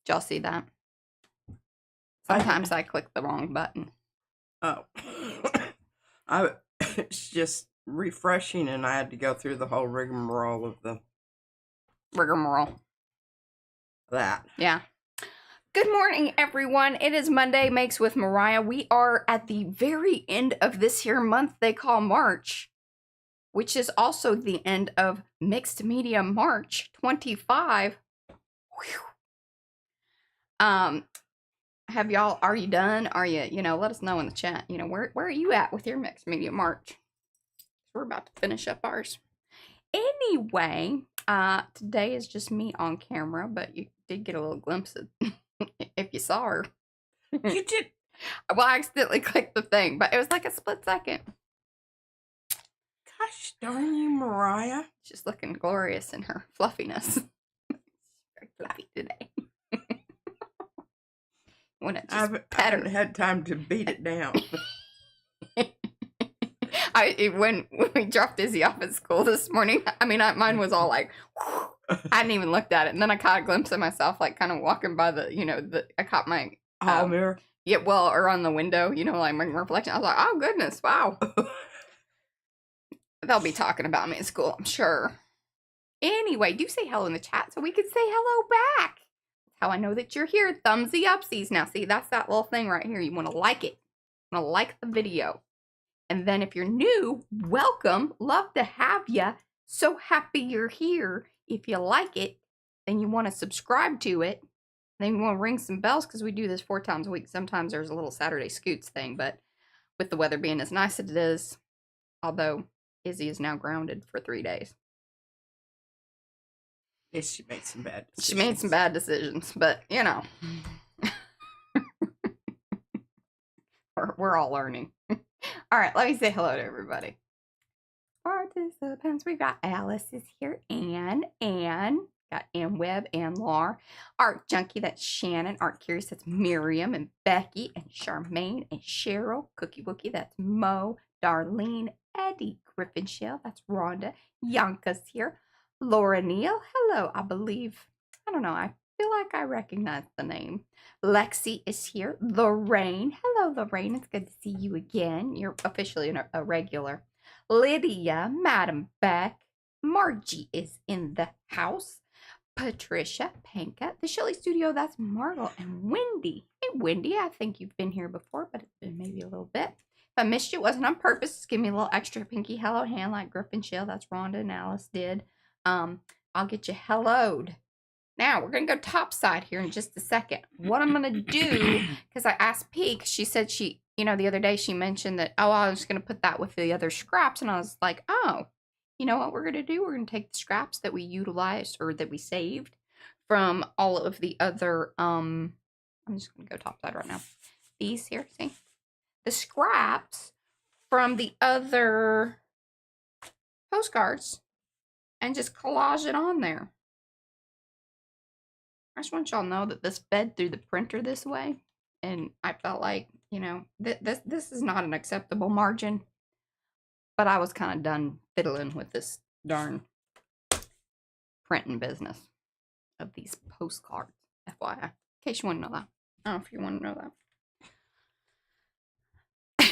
Did y'all see that? Sometimes I click the wrong button. Oh. It's just refreshing, and I had to go through the whole rigmarole of that. Yeah. Good morning, everyone. It is Monday Makes with Mariah. We are at the very end of this here month they call March, which is also the end of Mixed Media March 25. Whew. Are you done? Are you, let us know in the chat. Where are you at with your Mixed Media March? We're about to finish up ours. Anyway, today is just me on camera, but you did get a little glimpse of if you saw her. You did. Well, I accidentally clicked the thing, but it was like a split second. Gosh darn you, Mariah. She's looking glorious in her fluffiness. Very fluffy today. I haven't had time to beat it down. When we dropped Izzy off at school this morning, mine was all like, whew. I hadn't even looked at it. And then I caught a glimpse of myself, like kind of walking by I caught my hall mirror. Yeah, well, or on the window, like my reflection. I was like, oh goodness, wow. They'll be talking about me in school, I'm sure. Anyway, do say hello in the chat so we can say hello back. That's how I know that you're here. Thumbsy upsies. Now, see, that's that little thing right here. You want to like it. You want to like the video. And then if you're new, welcome. Love to have you. So happy you're here. If you like it, then you want to subscribe to it. Then you want to ring some bells because we do this 4 times a week. Sometimes there's a little Saturday scoots thing, but with the weather being as nice as it is, although Izzy is now grounded for 3 days. Yes, she made some bad decisions. She made some bad decisions, but we're all learning. All right, let me say hello to everybody. Participants, we've got Alice is here, Anne, got Ann Webb, Ann Lar, Art Junkie, that's Shannon, Art Curious, that's Miriam, and Becky, and Charmaine, and Cheryl, Cookie Wookie, that's Mo, Darlene, Eddie, Griffin Shell, that's Rhonda, Yanka's here, Laura Neal, hello, I don't know, I feel like I recognize the name. Lexi is here. Lorraine. Hello, Lorraine. It's good to see you again. You're officially a regular. Lydia, Madam Beck. Margie is in the house. Patricia, Panka. The Shelley Studio, that's Margot and Wendy. Hey, Wendy, I think you've been here before, but it's been maybe a little bit. If I missed you, it wasn't on purpose. Just give me a little extra pinky hello hand like Griffin Shell. That's Rhonda and Alice did. I'll get you helloed. Now, we're going to go topside here in just a second. What I'm going to do, because I asked Peek, she said the other day she mentioned that, I was going to put that with the other scraps. And I was like, oh, you know what we're going to do? We're going to take the scraps that we utilized or that we saved from all of the other, I'm just going to go topside right now. These here, see? The scraps from the other postcards and just collage it on there. I just want y'all to know that this fed through the printer this way, and I felt like, this is not an acceptable margin, but I was kind of done fiddling with this darn printing business of these postcards, FYI, in case you want to know that. I don't know if you want to know that.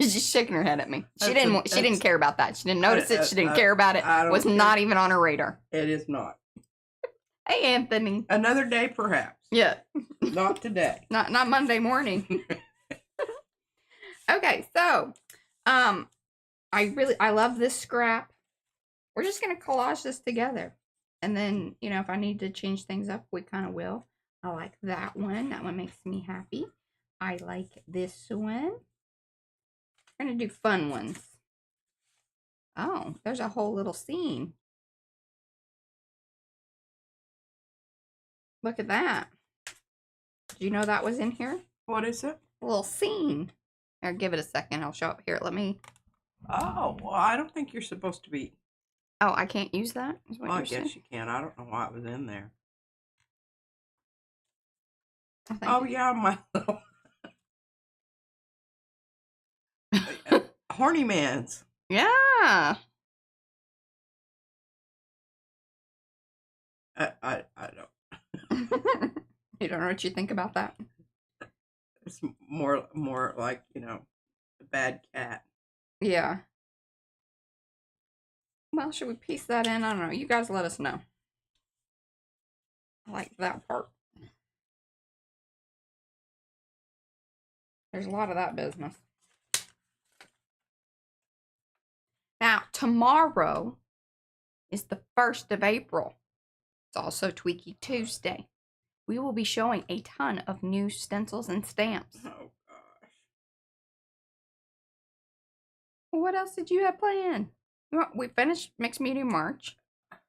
She's just shaking her head at me. She didn't care about that. She didn't notice it. She didn't care about it. It was not even on her radar. It is not. Hey, Anthony. Another day, perhaps. Yeah. Not today. Not Monday morning. Okay, so, I love this scrap. We're just going to collage this together. And then, if I need to change things up, we kind of will. I like that one. That one makes me happy. I like this one. We're going to do fun ones. Oh, there's a whole little scene. Look at that. Did you know that was in here? What is it? A little scene. Here, give it a second. I'll show up here. Let me. Oh, well, I don't think you're supposed to be. Oh, I can't use that? Is what I you're guess saying? you can. I don't know why it was in there. Oh, yeah, my little. Horny Mans. Yeah. I don't. You don't know what you think about that? It's more like, you know, a bad cat. Yeah. Well, should we piece that in? I don't know. You guys let us know. I like that part. There's a lot of that business. Now, tomorrow is the 1st of April. It's also Tweaky Tuesday. We will be showing a ton of new stencils and stamps. Oh gosh. What else did you have planned? We finished Mixed Media March.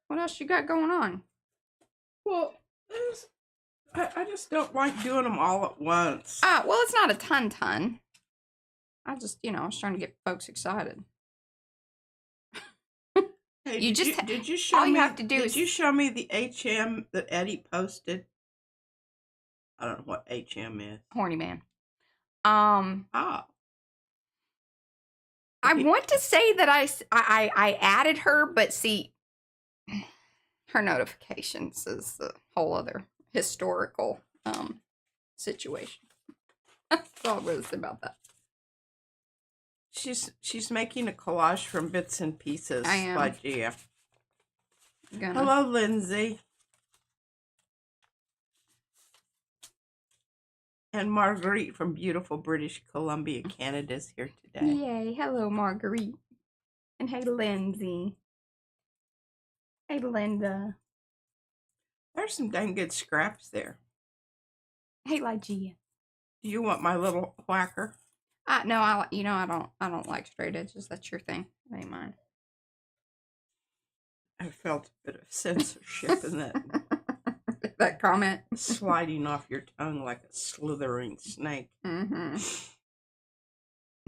What else you got going on? Well, I just don't like doing them all at once. Well, it's not a ton. I just, I was trying to get folks excited. Hey, You did you show all me? you have to do did is you show me the HM that Eddie posted? I don't know what HM is. Horny Man. Ah. I want to say that I added her, but see, her notifications is a whole other historical situation. That's all I'm going to say about that. She's making a collage from bits and pieces. I am. By Gia. Gonna... Hello, Lindsay. And Marguerite from beautiful British Columbia, Canada is here today. Yay. Hello, Marguerite. And hey, Lindsay. Hey, Linda. There's some dang good scraps there. Hey, Lygia. Do you want my little whacker? No, I don't like straight edges. That's your thing. That ain't mine. I felt a bit of censorship in that. That comment. Sliding off your tongue like a slithering snake. Mm-hmm.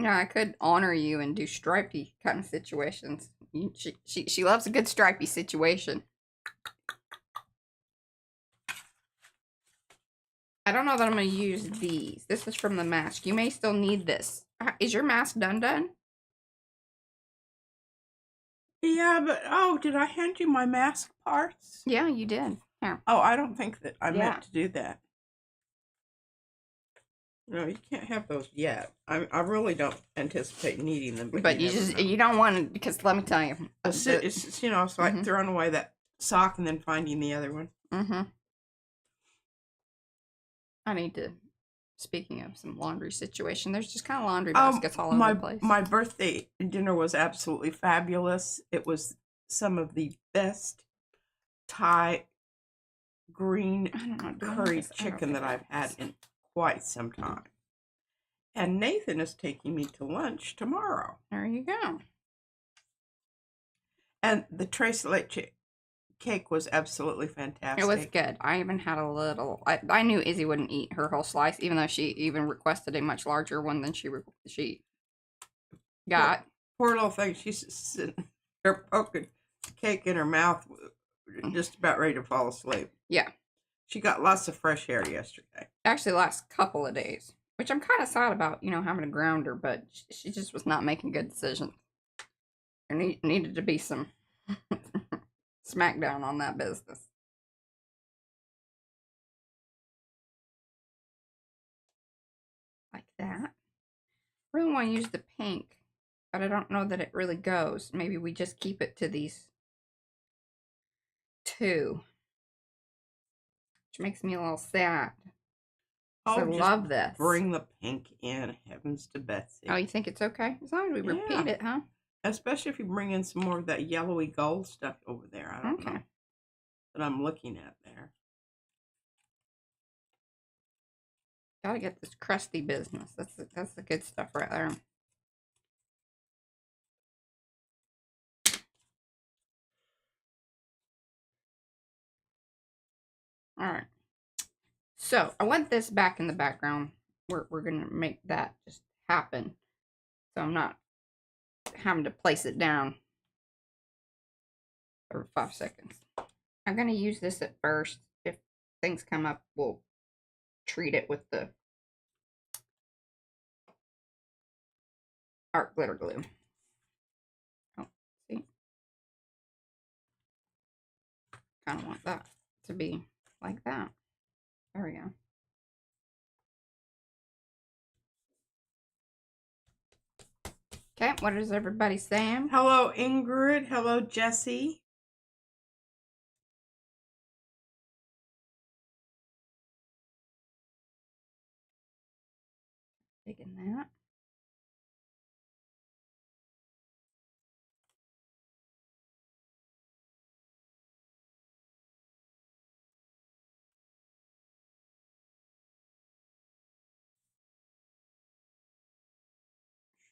Yeah, I could honor you and do stripey kind of situations. She loves a good stripey situation. I don't know that I'm going to use these. This is from the mask. You may still need this. Is your mask done? Yeah, but oh, did I hand you my mask parts? Yeah, you did. Here. Oh, I don't think that I meant to do that. No, you can't have those yet. I really don't anticipate needing them. But you don't want to, because let me tell you. It's it's like throwing away that sock and then finding the other one. Mm-hmm. I need to, speaking of some laundry situation, there's just kind of laundry baskets all over the place. My birthday dinner was absolutely fabulous. It was some of the best Thai green curry chicken that I've had in quite some time. And Nathan is taking me to lunch tomorrow. There you go. And the tres leche cake was absolutely fantastic. It was good. I even had a little. I knew Izzy wouldn't eat her whole slice, even though she even requested a much larger one than she got. Poor little thing. She's sitting there poking cake in her mouth, just about ready to fall asleep. Yeah. She got lots of fresh air yesterday. Actually, the last couple of days, which I'm kind of sad about, having to ground her, but she just was not making good decisions. There needed to be some smackdown on that business. Like that. I really want to use the pink, but I don't know that it really goes. Maybe we just keep it to these two, which makes me a little sad. I love this. Bring the pink in, heavens to Betsy. Oh, you think it's okay? As long as we repeat it, huh? Especially if you bring in some more of that yellowy gold stuff over there. I don't know that I'm looking at there. Gotta get this crusty business. That's the good stuff right there. All right. So I want this back in the background. We're gonna make that just happen. So I'm not having to place it down every 5 seconds. I'm gonna use this at first. If things come up, we'll treat it with the art glitter glue. Oh, see? Kind of want that to be like that. There we go. Okay, what is everybody saying? Hello, Ingrid. Hello, Jessie. Digging that.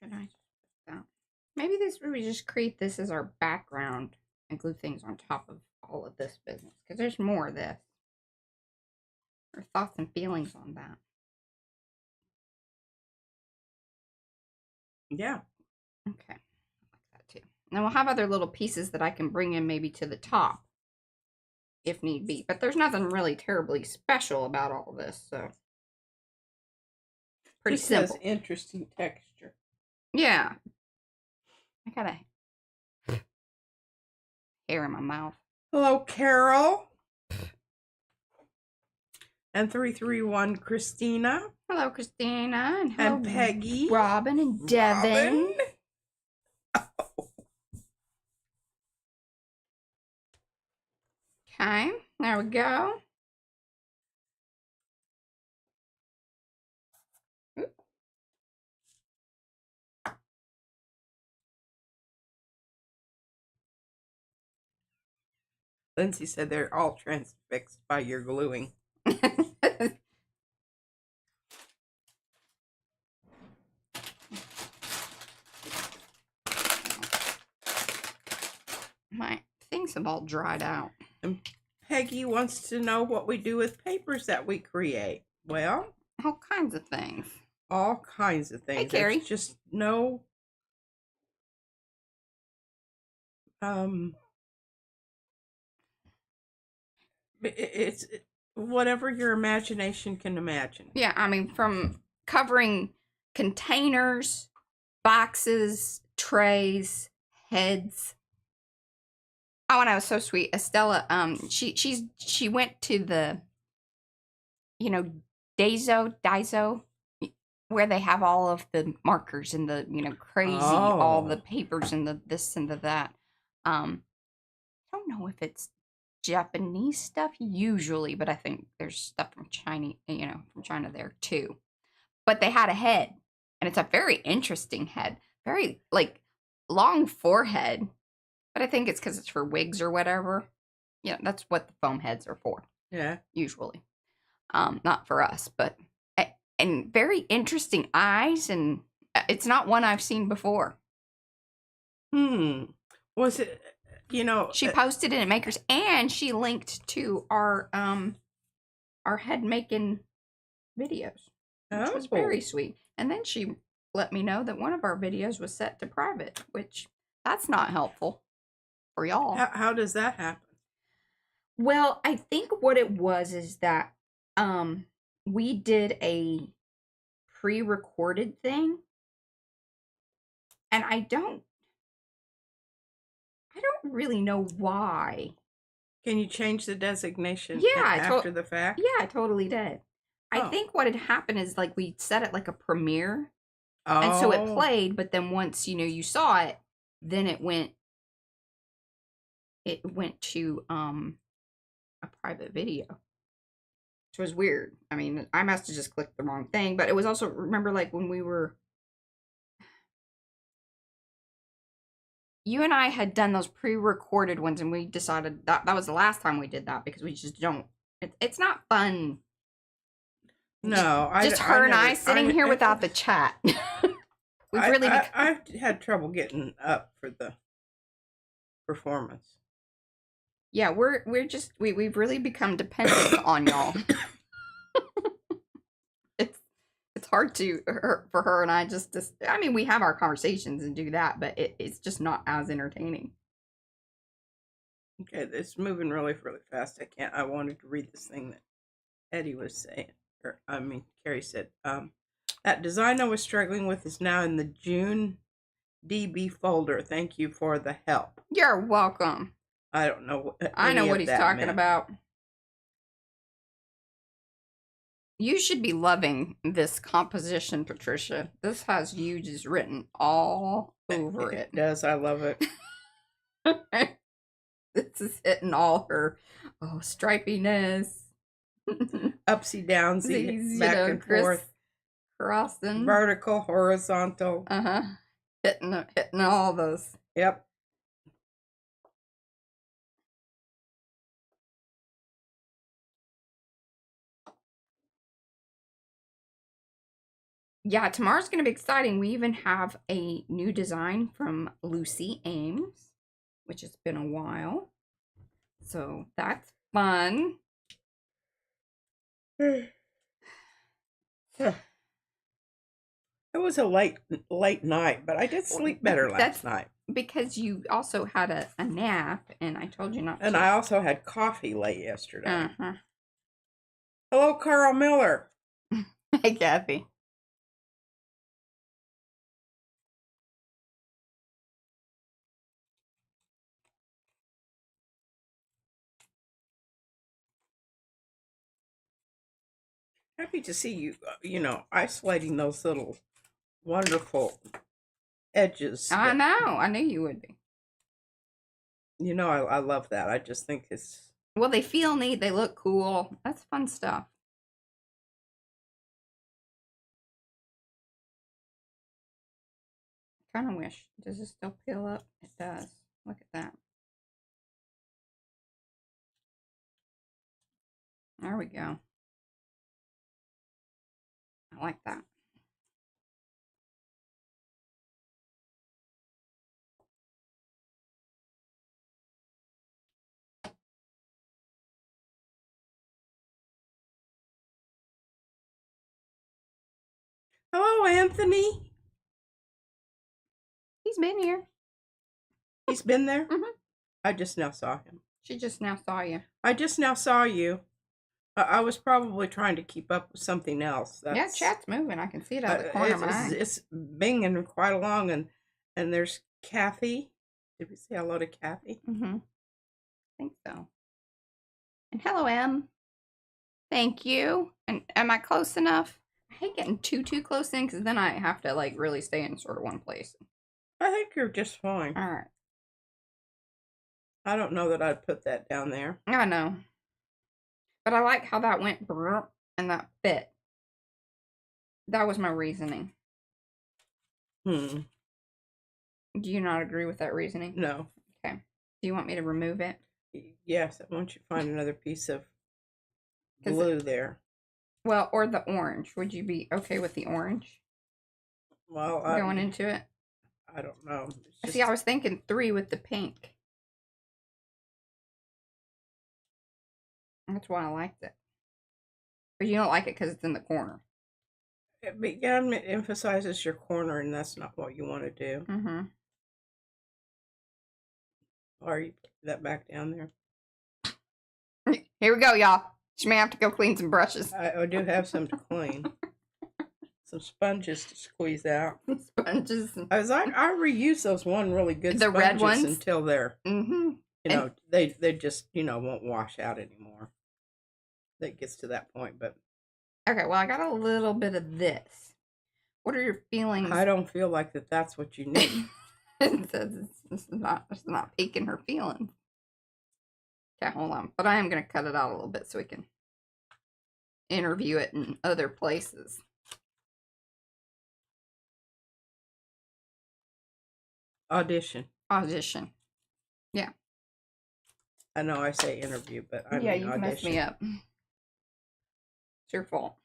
Should I? Maybe we just create this as our background and glue things on top of all of this business, because there's more of this. Or thoughts and feelings on that. Yeah. Okay. I like that too. And we'll have other little pieces that I can bring in maybe to the top if need be. But there's nothing really terribly special about all of this, so pretty Just simple. has interesting texture. Yeah. I got a hair in my mouth. Hello, Carol. And 331 Christina. Hello, Christina. And hello, Peggy. Robin and Devin. Okay, there we go. Lindsay said they're all transfixed by your gluing. My things have all dried out. And Peggy wants to know what we do with papers that we create. Well, all kinds of things. All kinds of things. Hey, Carrie. There's just no it's whatever your imagination can imagine. Yeah, I mean, from covering containers, boxes, trays, heads. Oh, and I was so sweet. Estella, she went to the, Daiso, where they have all of the markers and the, crazy, all the papers and the this and the that. I don't know if it's Japanese stuff usually, but I think there's stuff from China there too. But they had a head, and it's a very interesting head, very long forehead. But I think it's because it's for wigs or whatever. Yeah, that's what the foam heads are for. Yeah, usually, not for us, but and very interesting eyes, and it's not one I've seen before. Was it? She posted it at Makers, and she linked to our head making videos, which was very sweet. And then she let me know that one of our videos was set to private, which that's not helpful for y'all. How does that happen? Well, I think what it was is that we did a pre-recorded thing, and I don't really know why. Can you change the designation after the fact? Yeah, I totally did. I think what had happened is we set it like a premiere. And so it played, but then once, you saw it, then it went to a private video. Which was weird. I mean, I must have just clicked the wrong thing, but it was also, remember when we were, you and I had done those pre-recorded ones, and we decided that was the last time we did that, because we just don't, it's not fun. No, just her and I sitting here without the chat. I had trouble getting up for the performance. Yeah, we've really become dependent on y'all. It's hard for her and I just I mean, we have our conversations and do that, but it's just not as entertaining. Okay, it's moving really, really fast. I wanted to read this thing that Eddie was saying. Carrie said, that design I was struggling with is now in the June DB folder. Thank you for the help. You're welcome. I don't know. I know what he's talking about. You should be loving this composition, Patricia. This has you just written all over it. It does. I love it. This is hitting all her stripiness. Upsy downsy, These, back and forth. Crossing. Vertical, horizontal. Hitting all those. Yep. Yeah, tomorrow's going to be exciting. We even have a new design from Lucy Ames, which has been a while. So that's fun. It was a late night, but I did sleep better last night. Because you also had a nap, and I told you not to. And I also had coffee late yesterday. Hello, Carl Miller. Hey, Kathy. Happy to see you, isolating those little wonderful edges. I know. I knew you would be. I love that. I just think it's... Well, they feel neat. They look cool. That's fun stuff. Kind of wish. Does it still peel up? It does. Look at that. There we go. I like that. Hello, Anthony. He's been here. He's been there? Mm-hmm. I just now saw him. She just now saw you. I just now saw you. I was probably trying to keep up with something else. Yeah, chat's moving. I can see it out of the corner of my eye. It's binging quite along, and there's Kathy. Did we say hello to Kathy? I think so. And hello, Em. Thank you. And am I close enough? I hate getting too close in, because then I have to like really stay in sort of one place. I think you're just fine. All right. I don't know that I'd put that down there. I know. But I like how that went and that fit. That was my reasoning. Do you not agree with that reasoning? No. Okay. Do you want me to remove it? Yes, I want you to find another piece of glue there. Well, or the orange. Would you be okay with the orange? Well, going into it? I don't know. See, I was thinking 3 with the pink. That's why I liked it. But you don't like it because it's in the corner. Again, it emphasizes your corner, and that's not what you want to do. Or you put that back down there. Here we go, y'all. She may have to go clean some brushes. I do have some to clean. Some sponges to squeeze out. Sponges. I reuse those one really good the sponges red ones until they're they just won't wash out anymore. That gets to that point, but okay. Well, I got a little bit of this. What are your feelings? I don't feel like that's what you need. It's not piquing her feelings. Okay, hold on. But I am going to cut it out a little bit so we can interview it in other places. Audition. Yeah. I know I say interview, but I mean you audition. messed me up. It's your fault.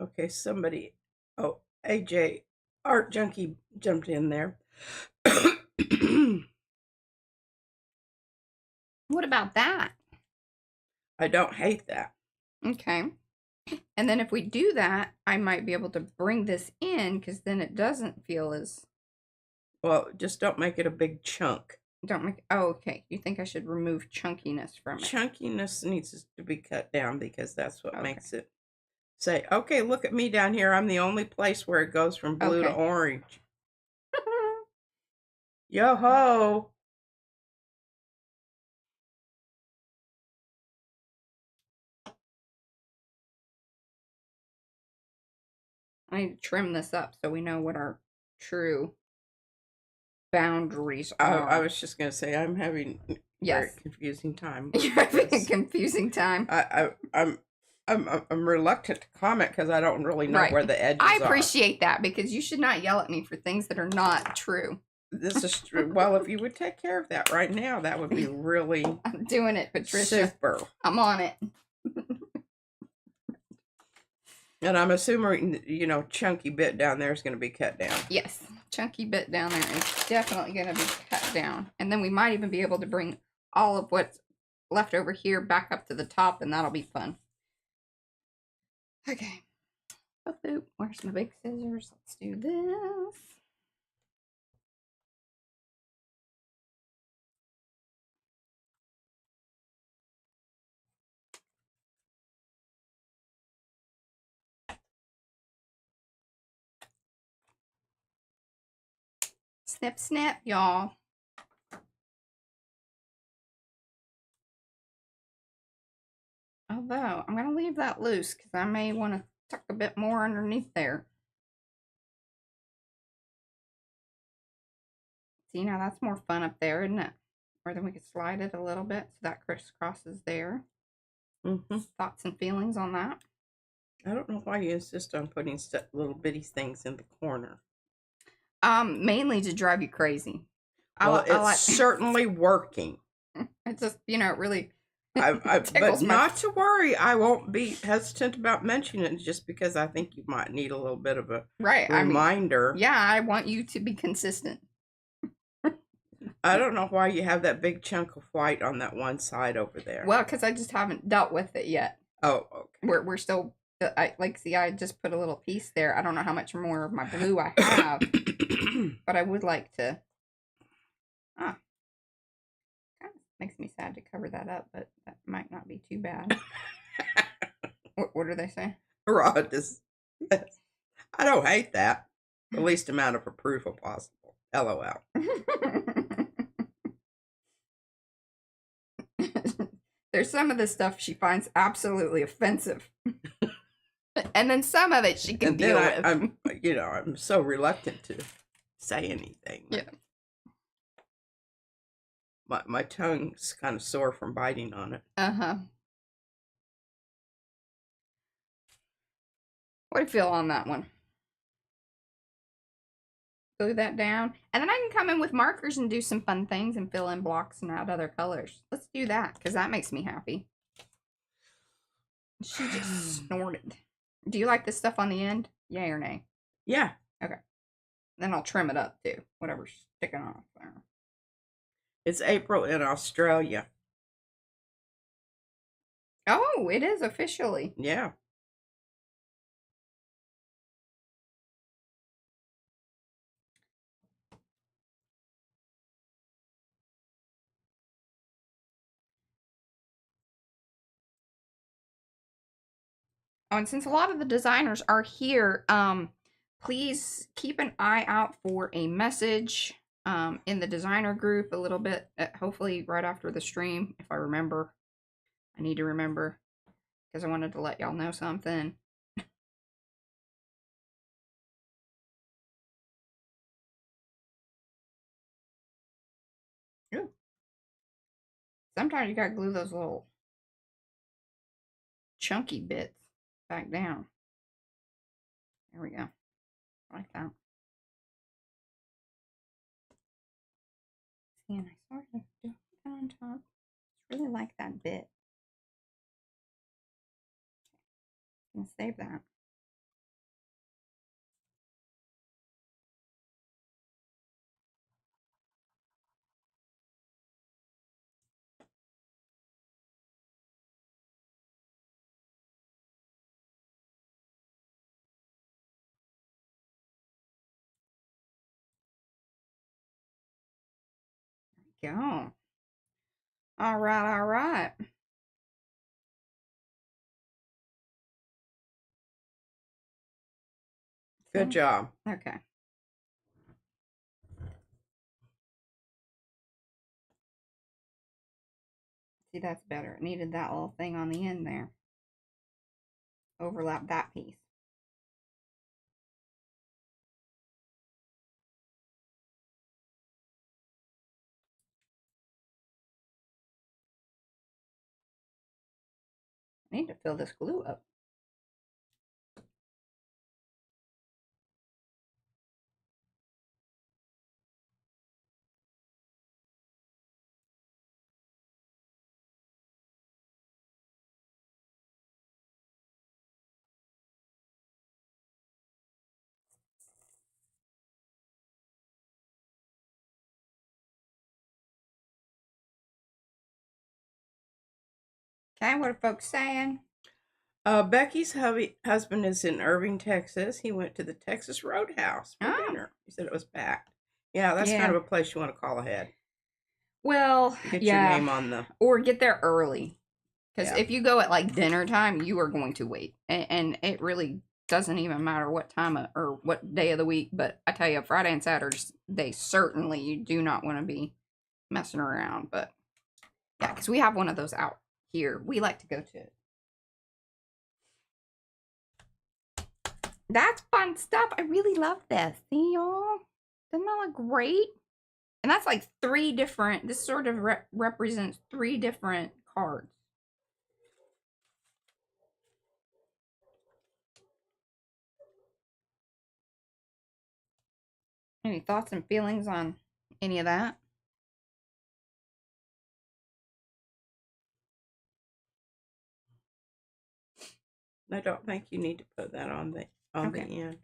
Okay, somebody. Oh, AJ, Art Junkie jumped in there. What about that? I don't hate that. Okay. And then if we do that, I might be able to bring this in, because then it doesn't feel as... Well, just don't make it a big chunk. Don't make... Oh, okay. You think I should remove chunkiness from it? Chunkiness needs to be cut down, because that's what makes it say, okay, look at me down here. I'm the only place where it goes from blue to orange. Yo-ho! I need to trim this up so we know what our true boundaries are. I was just gonna say I'm having a very confusing time. You're having a confusing time. I'm reluctant to comment because I don't really know where the edges are. I appreciate that because you should not yell at me for things that are not true. This is true. Well, if you would take care of that right now, that would be really. I'm doing it, Patricia. Super. I'm on it. And I'm assuming, you know, chunky bit down there is going to be cut down. Yes, chunky bit down there is definitely going to be cut down. And then we might even be able to bring all of what's left over here back up to the top, and that'll be fun. Okay. Oh, where's my big scissors? Let's do this. Snip, snip, y'all. Although, I'm going to leave that loose because I may want to tuck a bit more underneath there. See, now that's more fun up there, isn't it? Or then we could slide it a little bit so that crisscrosses there. Thoughts and feelings on that? I don't know why you insist on putting little bitty things in the corner. Mainly to drive you crazy. Well, it's certainly working. It's just, you know, it really but not to worry, I won't be hesitant about mentioning it just because I think you might need a little bit of a reminder. I mean, yeah, I want you to be consistent. I don't know why you have that big chunk of white on that one side over there. Well, because I just haven't dealt with it yet. Oh, okay. We're still, see, I just put a little piece there. I don't know how much more of my blue I have, but I would like to. Kind of makes me sad to cover that up, but that might not be too bad. What do they say? Rod is. I don't hate that. The least amount of approval possible. LOL. There's some of the stuff she finds absolutely offensive. And then some of it she can deal with. I'm so reluctant to say anything. Yeah. My tongue's kind of sore from biting on it. Uh-huh. What do you feel on that one? Glue that down. And then I can come in with markers and do some fun things and fill in blocks and add other colors. Let's do that, because that makes me happy. She just snorted. Do you like this stuff on the end? Yay or nay? Yeah. Okay. Then I'll trim it up, too. Whatever's sticking off there. It's April in Australia. Oh, it is officially. Yeah. Oh, and since a lot of the designers are here, please keep an eye out for a message in the designer group a little bit, hopefully right after the stream, if I remember. I need to remember because I wanted to let y'all know something. Ooh. Sometimes you gotta glue those little chunky bits back down. There we go. Like that. See, and I sort of do it on top. I really like that bit. I'm gonna save that. There we go. All right, all right. Good job. Okay. See, that's better. It needed that little thing on the end there. Overlap that piece. I need to fill this glue up. Okay, what are folks saying? Becky's husband is in Irving, Texas. He went to the Texas Roadhouse for dinner. He said it was packed. Yeah, that's kind of a place you want to call ahead. Well, get your name on the... Or get there early. Because if you go at like dinner time, you are going to wait. And it really doesn't even matter what time or what day of the week. But I tell you, Friday and Saturday, they certainly, you do not want to be messing around. But yeah, because we have one of those out here. We like to go to it. That's fun stuff. I really love this. See, y'all? Doesn't that look great? And that's like 3 different, this sort of represents 3 different cards. Any thoughts and feelings on any of that? I don't think you need to put that on the end.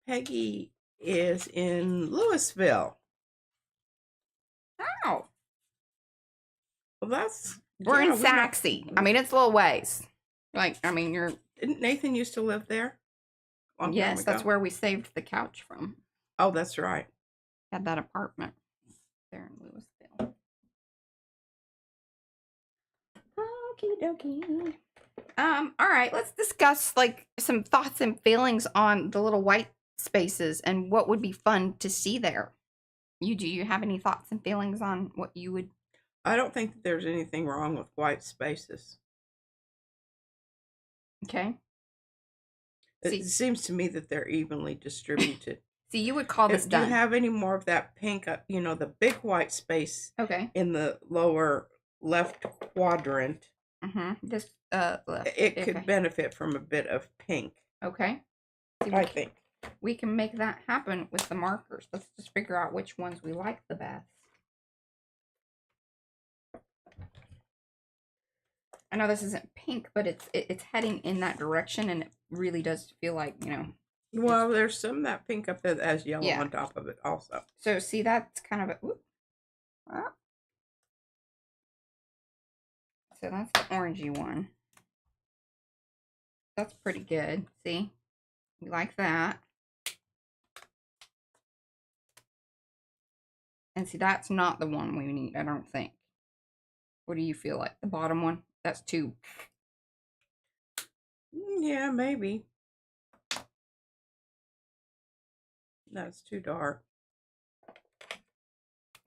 Peggy is in Louisville. Oh. Well, that's... We're in Saxe. I mean, it's a little ways. Like, I mean, Didn't Nathan used to live there? Yes, that's where we saved the couch from. Oh, that's right. Had that apartment there in Louisville. Okie dokie. All right, let's discuss like some thoughts and feelings on the little white spaces and what would be fun to see there. Do you have any thoughts and feelings on what you would? I don't think that there's anything wrong with white spaces. Okay. It seems to me that they're evenly distributed. See, you would call this done. Do you have any more of that pink, the big white space in the lower left quadrant? This left. It could benefit from a bit of pink. Okay. See, I think we can make that happen with the markers. Let's just figure out which ones we like the best. I know this isn't pink, but it's heading in that direction, and it really does feel like, Well, there's some of that pink up there that has yellow on top of it also. So see, that's kind of a... Whoop. So that's the orangey one. That's pretty good. See? We like that. And see, that's not the one we need, I don't think. What do you feel like? The bottom one? That's too... Yeah, maybe. That's too dark.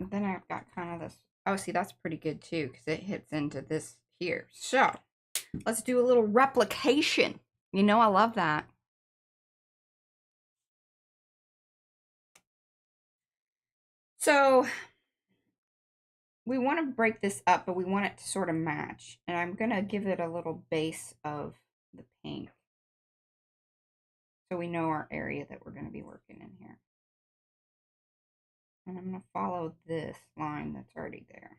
Then I've got kind of this... Oh, see, that's pretty good too, because it hits into this here. So, let's do a little replication. You know I love that. So, we want to break this up, but we want it to sort of match. And I'm going to give it a little base of the pink. So we know our area that we're going to be working in here. And I'm going to follow this line that's already there.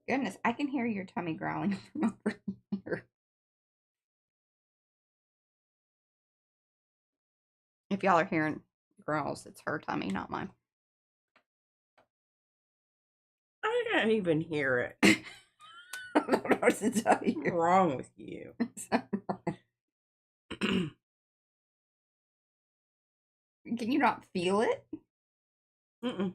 Goodness, I can hear your tummy growling from over here. If y'all are hearing growls, it's her tummy, not mine. I can't even hear it. I don't know what to tell you. What's wrong with you? Can you not feel it? Mm-mm.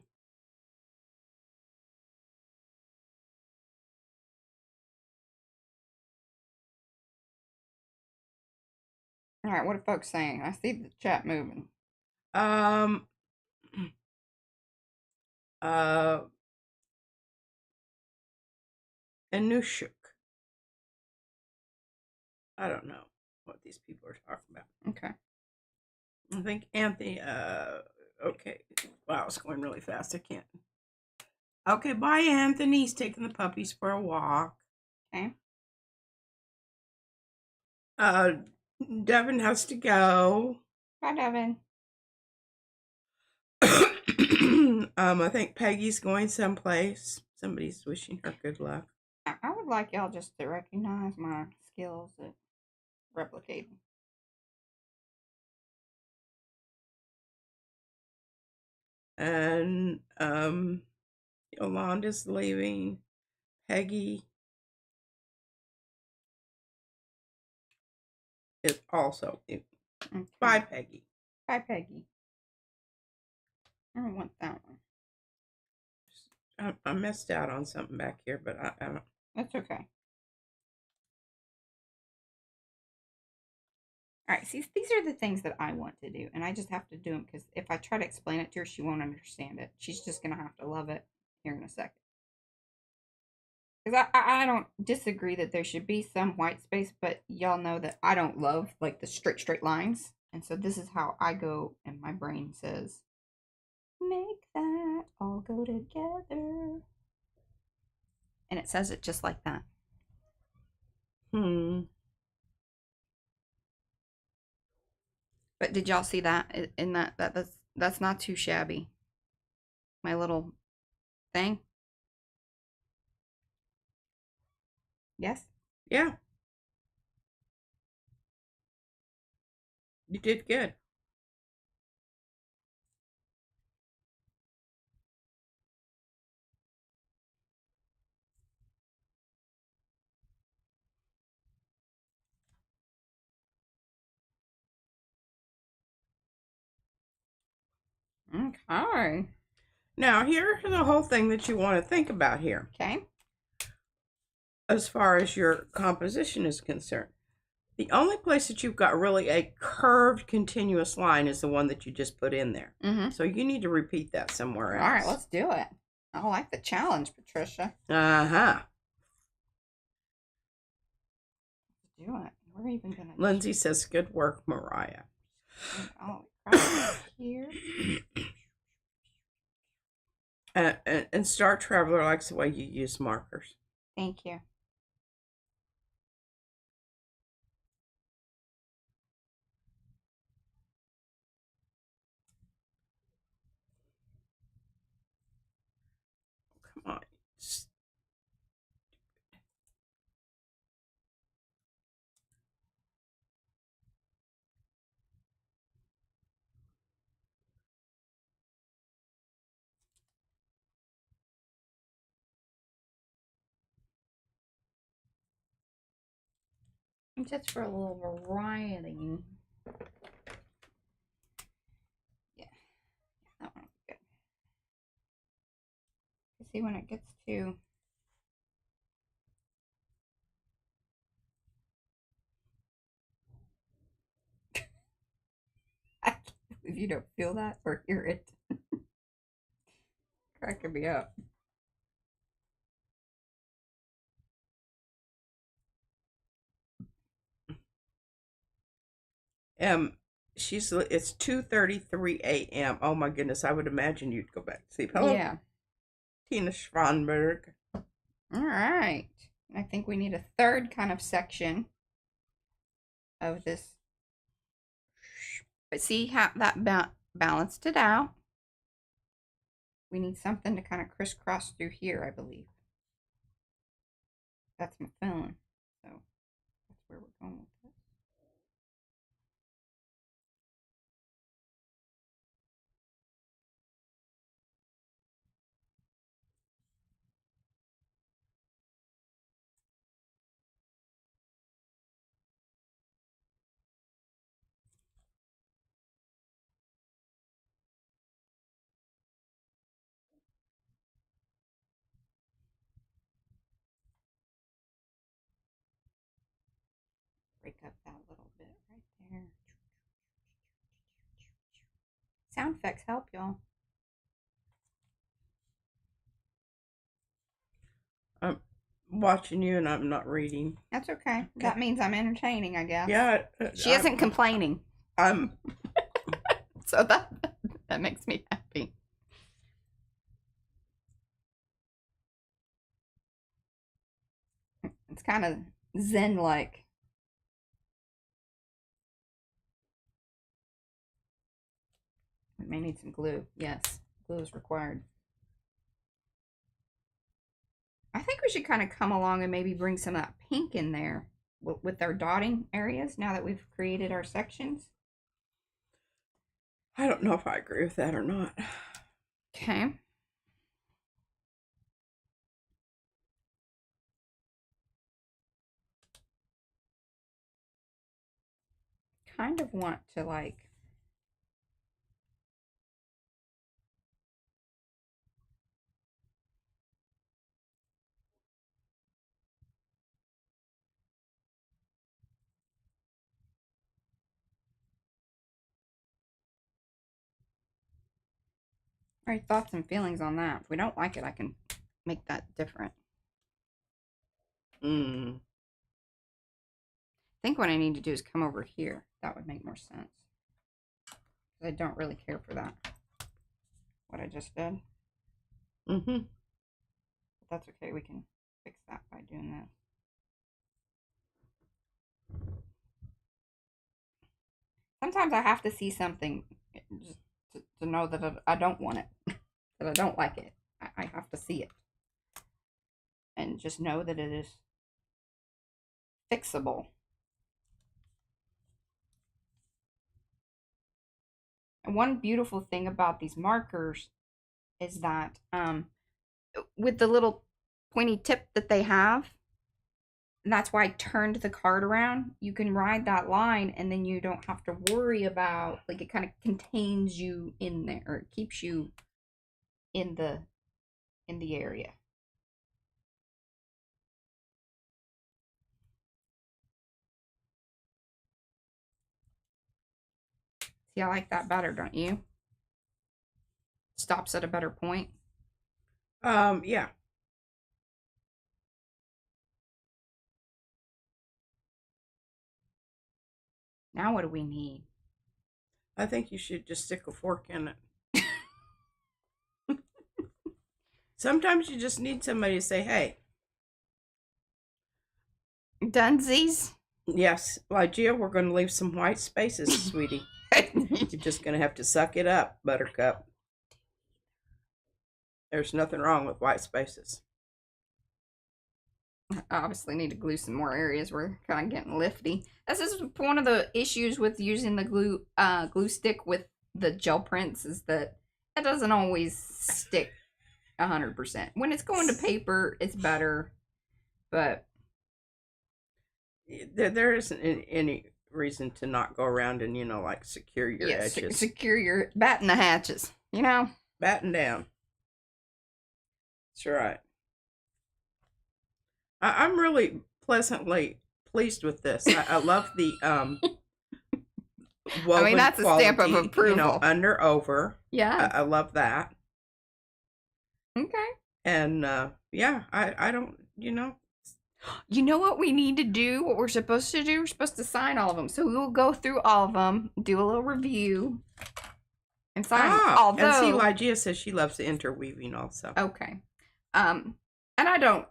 All right, what are folks saying? I see the chat moving. Anushuk. I don't know what these people are talking about. Okay. I think Anthony, okay. Wow, it's going really fast. I can't. Okay, bye, Anthony. He's taking the puppies for a walk. Okay. Devin has to go. Bye, Devin. I think Peggy's going someplace. Somebody's wishing her good luck. I would like y'all just to recognize my skills at replicating. And Yolanda's leaving. Peggy is also leaving. Okay. Bye, Peggy. Bye, Peggy. I don't want that one. I missed out on something back here, but I don't. That's okay. All right, see, these are the things that I want to do, and I just have to do them because if I try to explain it to her, she won't understand it. She's just going to have to love it here in a second. Because I don't disagree that there should be some white space, but y'all know that I don't love like the straight lines. And so this is how I go, and my brain says, make that all go together. And it says it just like that. But did y'all see that in that's not too shabby. My little thing. Yes? Yeah. You did good. Okay. Now, here's the whole thing that you want to think about here. Okay. As far as your composition is concerned, the only place that you've got really a curved continuous line is the one that you just put in there. Mm-hmm. So you need to repeat that somewhere else. All right, let's do it. I like the challenge, Patricia. Uh-huh. Let's do it. We're even going to... Lindsay says, good work, Mariah. Oh, right here. And Star Traveler likes the way you use markers. Thank you. Come on. Just for a little variety. Yeah, that one will be good. See, when it gets to... I can't believe you don't feel that or hear it. Cracking me up. It's 2:33 a.m. Oh my goodness, I would imagine you'd go back to sleep. Hello, Yeah. Tina Schwanberg. All right. I think we need a third kind of section of this. But see how that balanced it out. We need something to kind of crisscross through here, I believe. That's my phone. So that's where we're going with this. Break up that little bit right there. Sound effects help, y'all. watching you and I'm not reading. That's okay. That means I'm entertaining, I guess. Yeah. She isn't complaining. I'm. So that makes me happy. It's kind of zen-like. We may need some glue. Yes, glue is required. I think we should kind of come along and maybe bring some of that pink in there with our dotting areas now that we've created our sections. I don't know if I agree with that or not. Okay. Kind of want to like write thoughts and feelings on that. If we don't like it, I can make that different. I think what I need to do is come over here. That would make more sense. I don't really care for that. What I just did. But that's okay. We can fix that by doing this. Sometimes I have to see something just to know that I don't want it, that I don't like it. I have to see it. And just know that it is fixable. And one beautiful thing about these markers is that with the little pointy tip that they have, and that's why I turned the card around, you can ride that line and then you don't have to worry about, like, it kind of contains you in there, or it keeps you in the area. See, I like that better, don't you? Stops at a better point. Yeah. Now what do we need? I think you should just stick a fork in it. Sometimes you just need somebody to say, hey. Dunsies? Yes, Lygia, we're going to leave some white spaces, sweetie. You're just going to have to suck it up, Buttercup. There's nothing wrong with white spaces. I obviously need to glue some more areas. We're kind of getting lifty. This is one of the issues with using the glue stick with the gel prints, is that it doesn't always stick 100%. When it's going to paper, it's better, but there isn't any reason to not go around and, like, secure your edges. Secure your batten the hatches, Batten down. That's right. I'm really pleasantly pleased with this. I love the woven that's quality, a stamp of approval. Under over. Yeah. I love that. Okay. And yeah, I don't, You know what we need to do? What we're supposed to do? We're supposed to sign all of them. So we will go through all of them, do a little review, and sign them. Although, and see, Lygia says she loves the interweaving also. Okay. And I don't.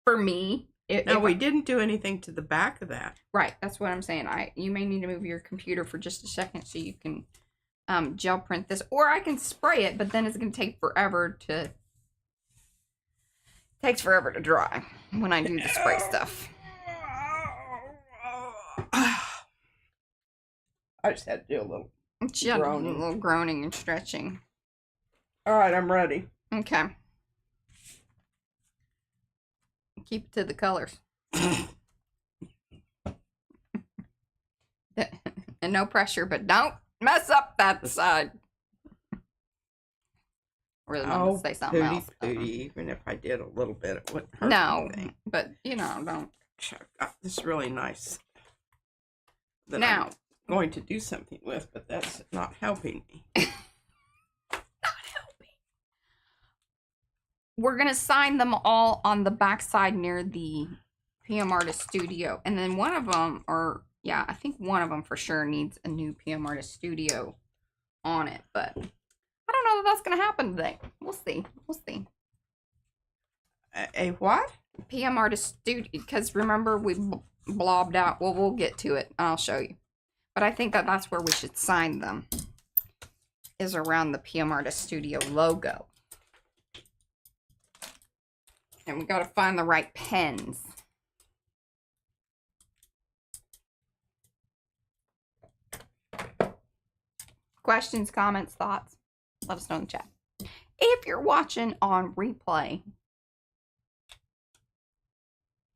For me, no, we didn't do anything to the back of that. Right, that's what I'm saying. You may need to move your computer for just a second so you can gel print this, or I can spray it, but then it's going to take forever to. Takes forever to dry when I do the spray stuff. I just had to do a little groaning. A little groaning and stretching. All right, I'm ready. Okay. Keep it to the colors. And no pressure, but don't mess up that side. Really wanted to say something else. Even if I did a little bit, it wouldn't hurt anything. But, don't. I've got this really nice that now, I'm going to do something with, but that's not helping me. we're going to sign them all on the back side near the PM Artist Studio. And then one of them, or yeah, I think one of them for sure needs a new PM Artist Studio on it. But I don't know that that's going to happen today. We'll see. We'll see. A what? PM Artist Studio, because remember we blobbed out. Well, we'll get to it. I'll show you. But I think that that's where we should sign them, is around the PM Artist Studio logo. And we got to find the right pens. Questions, comments, thoughts? Let us know in the chat. If you're watching on replay,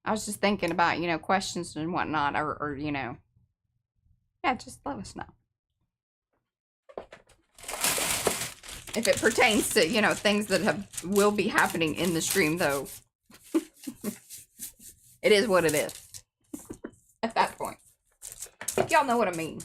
I was just thinking about, you know, questions and whatnot, or you know, yeah, just let us know. If it pertains to, you know, things that will be happening in the stream, though, it is what it is at that point. If y'all know what I mean.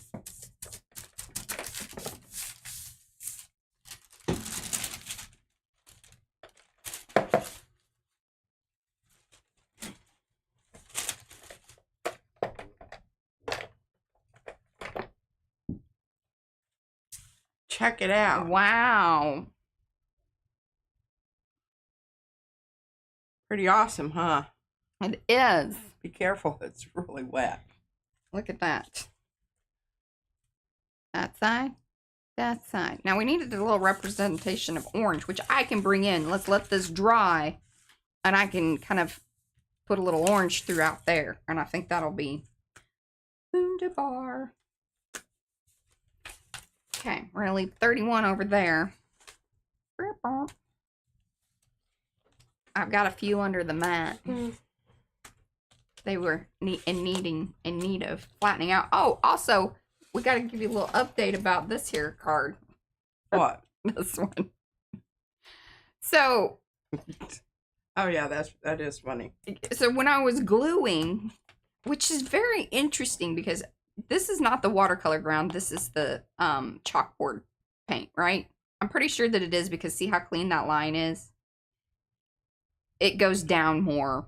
Check it out. Wow. Pretty awesome, huh? It is. Be careful, it's really wet. Look at that. That side. That side. Now we needed a little representation of orange, which I can bring in. Let's let this dry, and I can kind of put a little orange throughout there. And I think that'll be wunderbar. Okay, we're gonna leave 31 over there. I've got a few under the mat. They were in need of flattening out. Oh, also, we got to give you a little update about this here card. What? This one. So. Oh yeah, that is funny. So when I was gluing, which is very interesting because this is not the watercolor ground. This is the chalkboard paint, right? I'm pretty sure that it is because see how clean that line is? It goes down more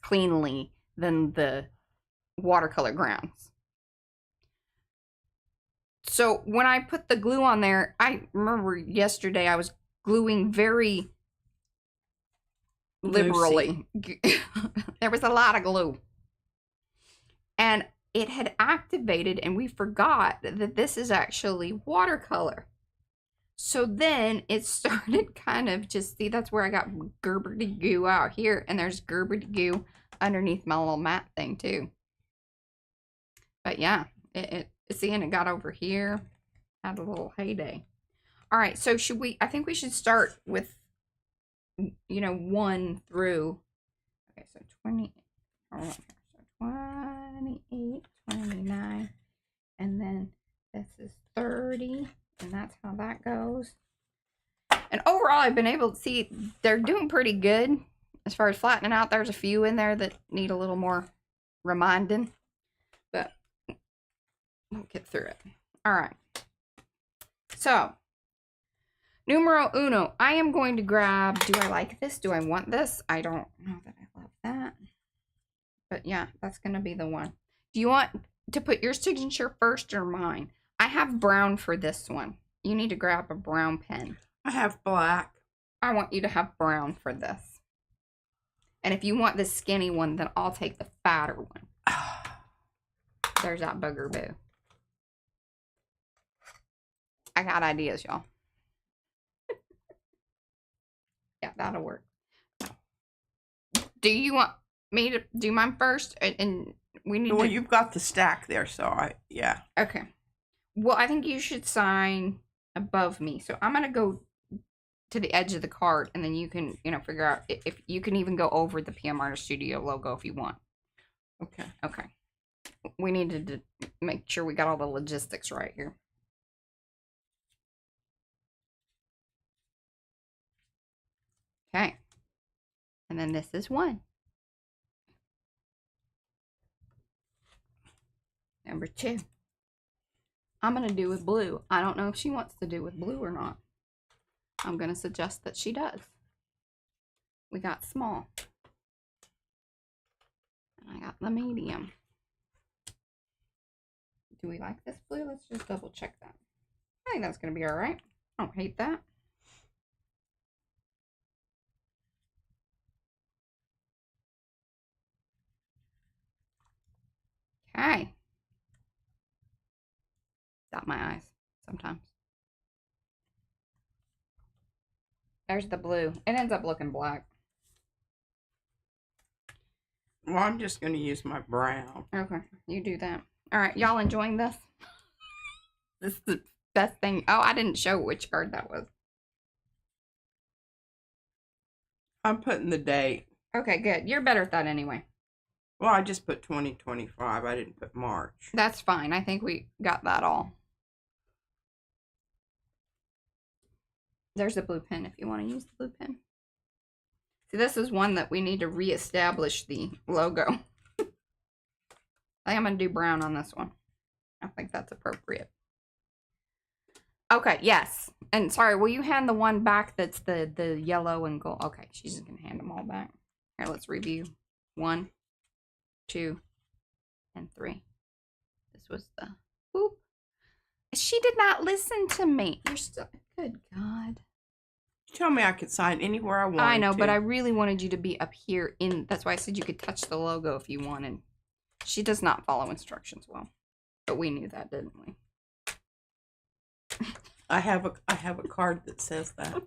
cleanly than the watercolor grounds. So when I put the glue on there, I remember yesterday I was gluing very liberally. There was a lot of glue. And it had activated and we forgot that this is actually watercolor. So then it started kind of just, see, that's where I got Gerber-de goo out here. And there's Gerber-de goo underneath my little mat thing too. But yeah, see, and it got over here. Had a little heyday. All right, so I think we should start with, you know, 1 through, okay, so 20, hold on here. So 28, 29, and then this is 30. And that's how that goes. And overall, I've been able to see they're doing pretty good as far as flattening out. There's a few in there that need a little more reminding, but we'll get through it. All right. So, numero uno. I am going to grab, do I like this? Do I want this? I don't know that I love that. But yeah, that's going to be the one. Do you want to put your signature first or mine? I have brown for this one. You need to grab a brown pen. I have black. I want you to have brown for this. And if you want the skinny one, then I'll take the fatter one. There's that bugaboo. I got ideas, y'all. Yeah, that'll work. Do you want me to do mine first? And we need well, to... you've got the stack there, so yeah. Okay. Well, I think you should sign above me. So I'm going to go to the edge of the card, and then you can, you know, figure out if you can even go over the PM Artist Studio logo if you want. Okay. Okay. We needed to make sure we got all the logistics right here. Okay. And then this is 1. Number 2. I'm going to do with blue. I don't know if she wants to do with blue or not. I'm going to suggest that she does. We got small. And I got the medium. Do we like this blue? Let's just double check that. I think that's going to be all right. I don't hate that. Okay. Got my eyes sometimes. There's the blue. It ends up looking black. Well, I'm just going to use my brown. Okay, you do that. All right, y'all enjoying this? This is the best thing. Oh, I didn't show which card that was. I'm putting the date. Okay, good. You're better at that anyway. Well, I just put 2025. I didn't put March. That's fine. I think we got that all. There's a blue pen if you want to use the blue pen. See, this is one that we need to reestablish the logo. I think I'm going to do brown on this one. I think that's appropriate. Okay, yes. And sorry, will you hand the one back that's the yellow and gold? Okay, she's just going to hand them all back. Here, let's review. 1, 2, and 3. This was the whoop. She did not listen to me. You're still good God. You told me I could sign anywhere I wanted. I know, to. but I really wanted you to be up here in. That's why I said you could touch the logo if you wanted. She does not follow instructions well, but we knew that, didn't we? I have a card that says that.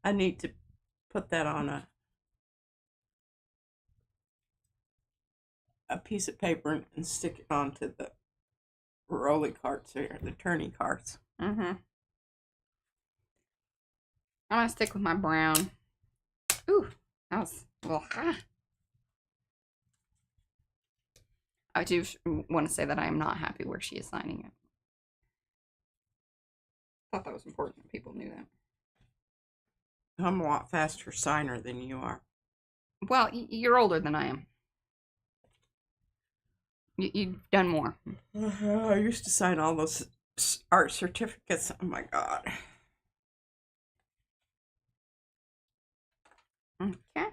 I need to put that on a piece of paper and stick it onto the rolly carts here, the turning carts. Mm-hmm. I'm gonna stick with my brown. Ooh, that was a little high. I do want to say that I am not happy where she is signing it. I thought that was important that people knew that. I'm a lot faster signer than you are. Well, you're older than I am. You've done more. I used to sign all those art certificates. Oh my God. Okay.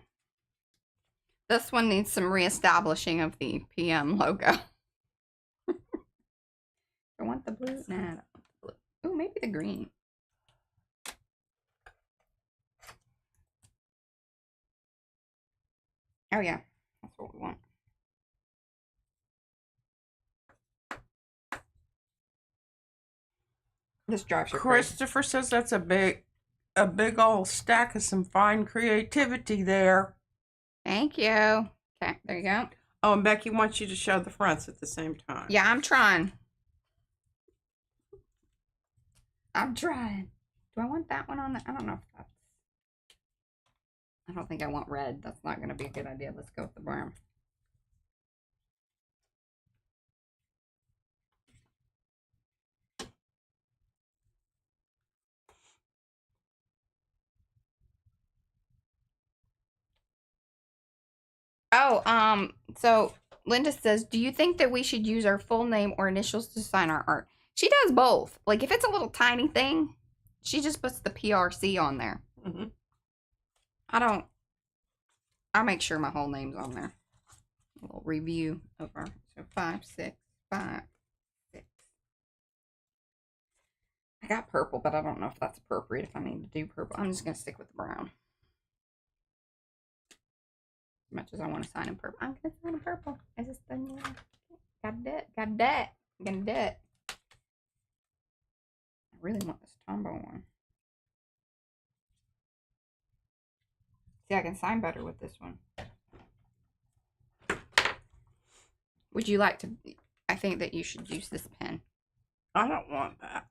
This one needs some reestablishing of the PM logo. I want the blue. Nah, I don't want the blue. Oh, maybe the green. Oh yeah, that's what we want. This drives you crazy. Christopher says that's a big old stack of some fine creativity there. Thank you. Okay, there you go. Oh, and Becky wants you to show the fronts at the same time. Yeah, I'm trying. I'm trying. Do I want that one on the... I don't know if that's... I don't think I want red. That's not going to be a good idea. Let's go with the brown. Oh, so Linda says, do you think that we should use our full name or initials to sign our art? She does both. Like, if it's a little tiny thing, she just puts the PRC on there. Mm-hmm. I make sure my whole name's on there. A little review of our, so 5, 6, 5, 6. I got purple, but I don't know if that's appropriate if I need to do purple. I'm just going to stick with the brown. As much as I want to sign in purple. I'm going to sign in purple. I just done it. Got it. I'm going to do it. I really want this Tombow one. See, I can sign better with this one. Would you like to... I think that you should use this pen. I don't want that.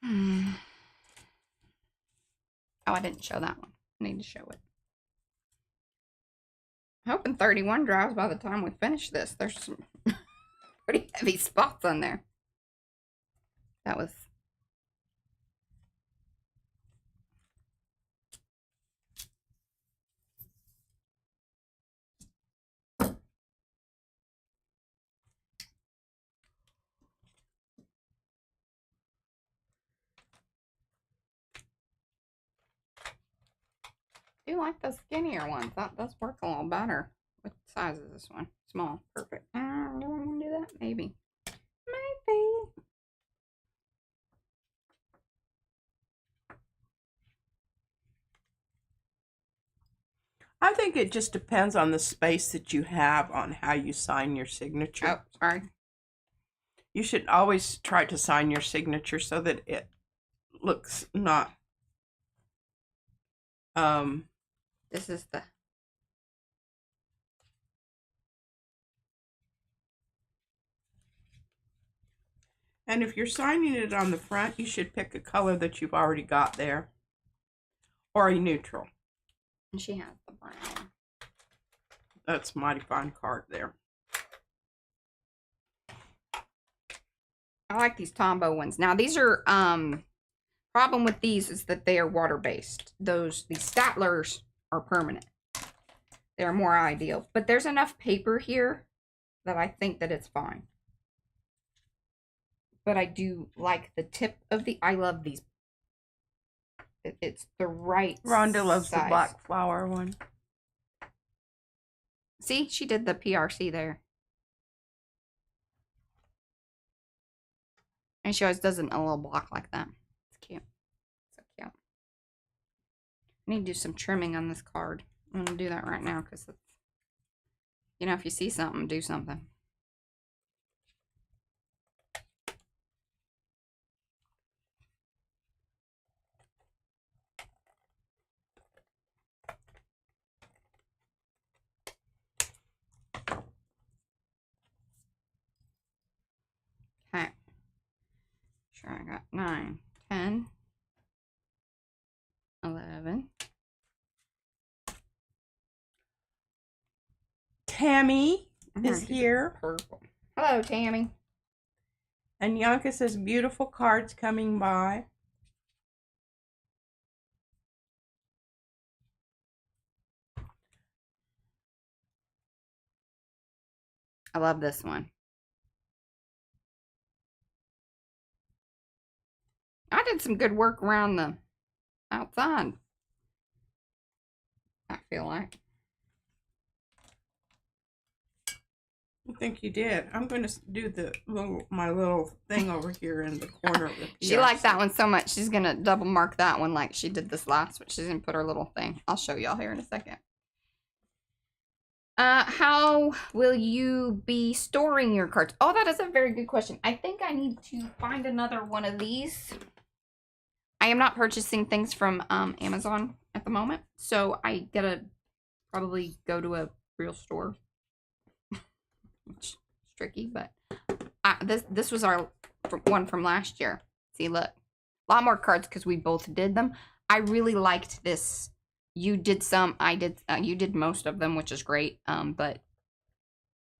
Oh, I didn't show that one. I need to show it. I'm hoping 31 dries by the time we finish this. There's some pretty heavy spots on there. That was... do like the skinnier ones. That does work a little better. What size is this one? Small. Perfect. Do I want to do that? Maybe. Maybe. I think it just depends on the space that you have on how you sign your signature. Oh, sorry. You should always try to sign your signature so that it looks not This is the and if you're signing it on the front, you should pick a color that you've already got there or a neutral. and she has the brown. That's a mighty fine card there. I like these Tombow ones. Now these are problem with these is that they are water-based. These Statlers are permanent. They're more ideal. But there's enough paper here that I think that it's fine. But I do like the tip of the, I love these. It's the right Rhonda loves size. the black flower one. See, she did the PRC there. And she always does it in a little block like that. It's cute. So cute. I need to do some trimming on this card. I'm going to do that right now because it's, you know, if you see something, do something. Okay. Sure, I got 9, 10, 11. Tammy is here. Purple. Hello, Tammy. And Yanka says beautiful cards coming by. I love this one. I did some good work around the outside. I feel like. I think you did. I'm going to do my little thing over here in the corner of the PRC. She liked that one so much, she's going to double mark that one like she did this last one. She's going to put her little thing. I'll show y'all here in a second. How will you be storing your cards? Oh, that is a very good question. I think I need to find another one of these. I am not purchasing things from Amazon at the moment, so I gotta probably go to a real store. Which is tricky, but this was our one from last year. See, look, a lot more cards because we both did them. I really liked this. You did some, I did, you did most of them, which is great. But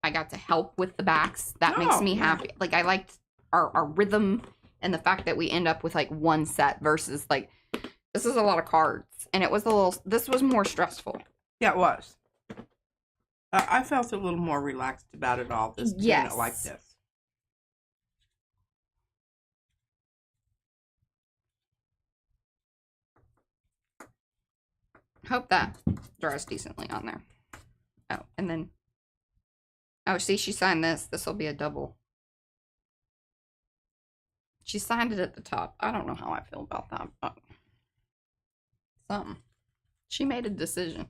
I got to help with the backs. That makes me happy. Like, I liked our rhythm and the fact that we end up with like one set versus like, this is a lot of cards. And it was a little, this was more stressful. Yeah, it was. I felt a little more relaxed about it all. This doing it like this. Hope that dries decently on there. Oh, and then, oh, see, she signed this. This will be a double. She signed it at the top. I don't know how I feel about that. But something. She made a decision.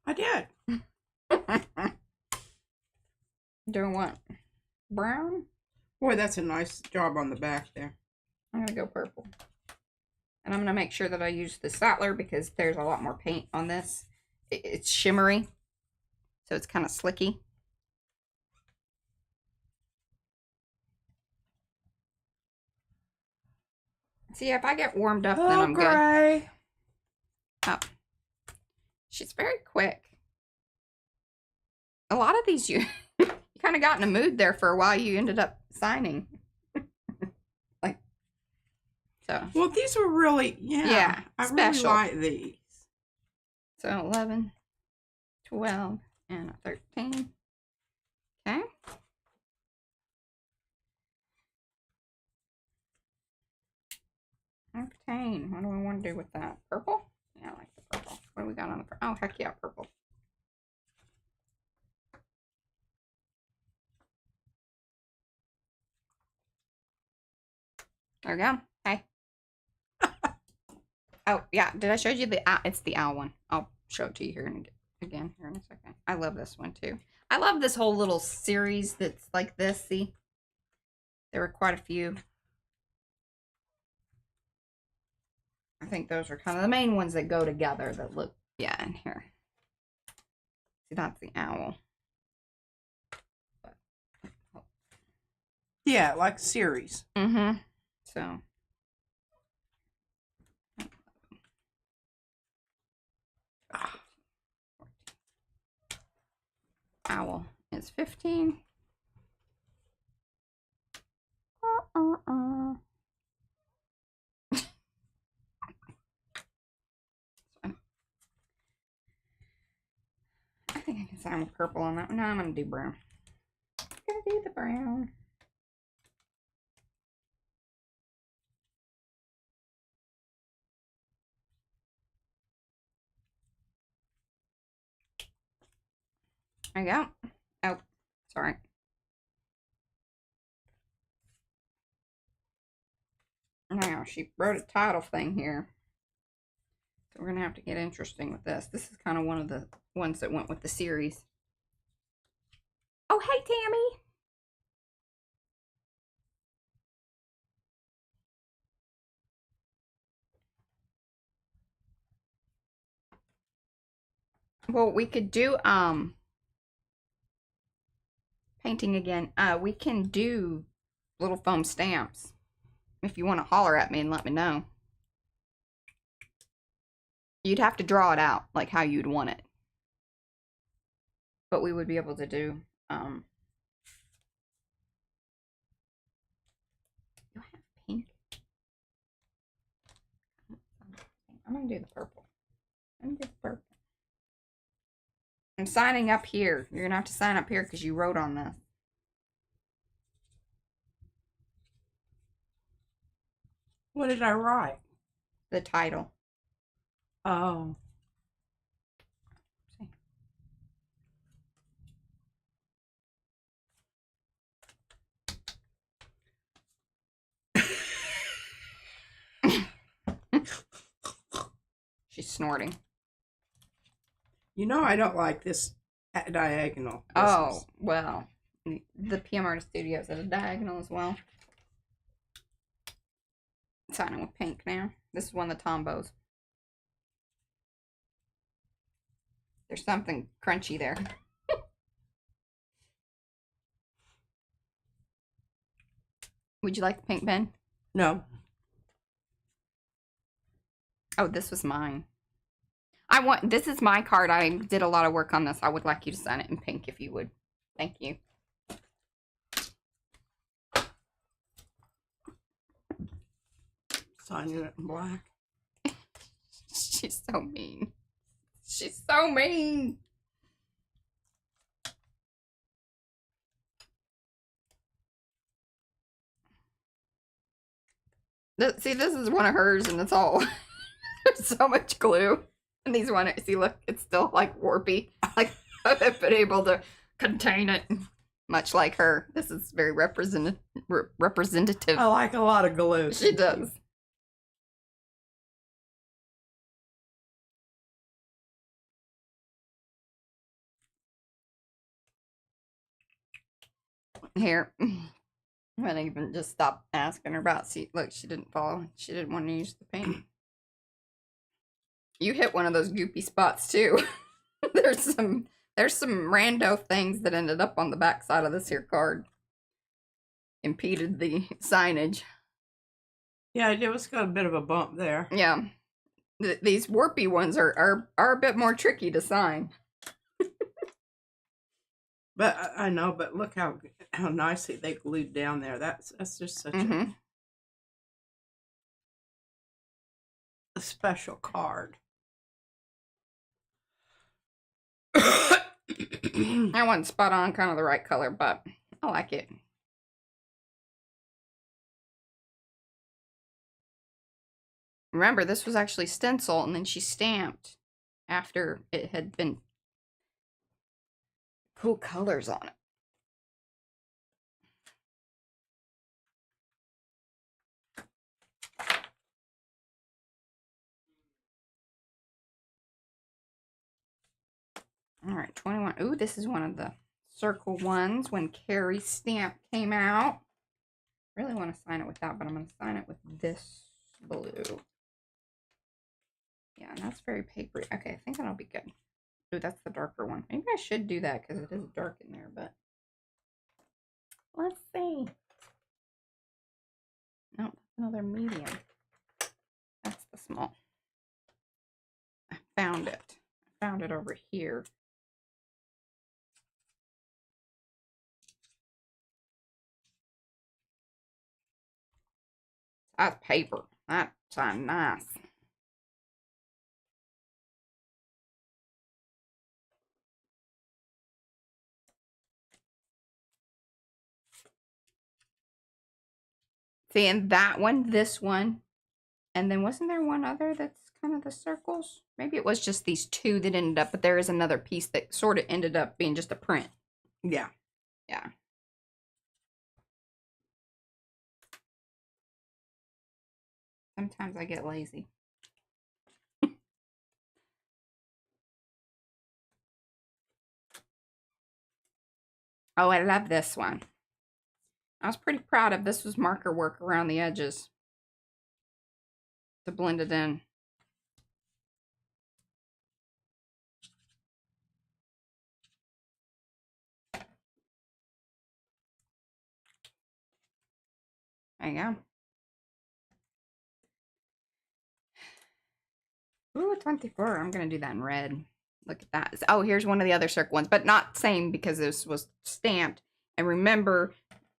I did. Doing what? Brown? Boy, that's a nice job on the back there. I'm going to go purple. And I'm going to make sure that I use the Statler because there's a lot more paint on this. It's shimmery. So it's kind of slicky. See, if I get warmed up, then I'm good. Oh. She's very quick. A lot of these, you kind of got in a mood there for a while. You ended up signing. Like, so. Well, these were really, yeah I special. really like these. So 11, 12, and a 13. Okay. Octane. What do I want to do with that? Purple? Yeah, I like the purple. What What do we got on the front? Oh, heck yeah, purple. There we go. Hey. Oh, yeah. Did I show you the owl? It's the owl one. I'll show it to you here again here in a second. I love this one too. I love this whole little series that's like this. See? There were quite a few. I think those are kind of the main ones that go together that look, yeah, in here. See, that's the owl. Yeah, like series. Mm-hmm. So. Owl is 15. I think I can sign with purple on that one. No, I'm gonna do brown. Gonna do the brown. There you go. Oh, sorry. Now, she wrote a title thing here. So we're going to have to get interesting with this. This is kind of one of the ones that went with the series. Oh, hey, Tammy. Well, we could do painting again. We can do little foam stamps. If you want to holler at me and let me know. You'd have to draw it out, like how you'd want it. But we would be able to do, you have pink? I'm going to do the purple. I'm going to do the purple. I'm signing up here. You're going to have to sign up here because you wrote on this. What did I write? The title. Oh. She's snorting. You know I don't like this diagonal. Oh, well. The PM Artist Studios at a diagonal as well. Signing with pink now. This is one of the Tombos. There's something crunchy there. Would you like the pink pen? No. Oh, this was mine. This is my card. I did a lot of work on this. I would like you to sign it in pink if you would. Thank you. Signing it in black. She's so mean. She's so mean. See, this is one of hers, and it's all there's so much glue. And these one, see, look, it's still like warpy. Like I've been able to contain it, much like her. This is very representative. I like a lot of glue. She does. Here. I'm gonna even just stop asking her about. See, look, she didn't fall. She didn't want to use the paint. You hit one of those goopy spots too. there's some rando things that ended up on the back side of this here card. Impeded the signage. Yeah, it was got a bit of a bump there. Yeah. These warpy ones are a bit more tricky to sign. But I know, but look how nicely they glued down there. That's just such a special card. I wasn't spot on, kind of the right color, but I like it. Remember, this was actually stencil, and then she stamped after it had been cool colors on it. All right, 21. Ooh, this is one of the circle ones when Carrie's stamp came out. Really want to sign it with that, but I'm going to sign it with this blue. Yeah, and that's very papery. Okay, I think that'll be good. Ooh, that's the darker one. Maybe I should do that because it is dark in there, but let's see. No, that's another medium. That's the small. I found it. I found it over here. That's paper. That sounds nice. See, and that one, this one, and then wasn't there one other that's kind of the circles? Maybe it was just these two that ended up, but there is another piece that sort of ended up being just a print. Yeah. Yeah. Sometimes I get lazy. Oh, I love this one. I was pretty proud of this. Was marker work around the edges to blend it in. There you go. Ooh, 24. I'm going to do that in red. Look at that. Oh, here's one of the other circle ones, but not same because this was stamped. And remember,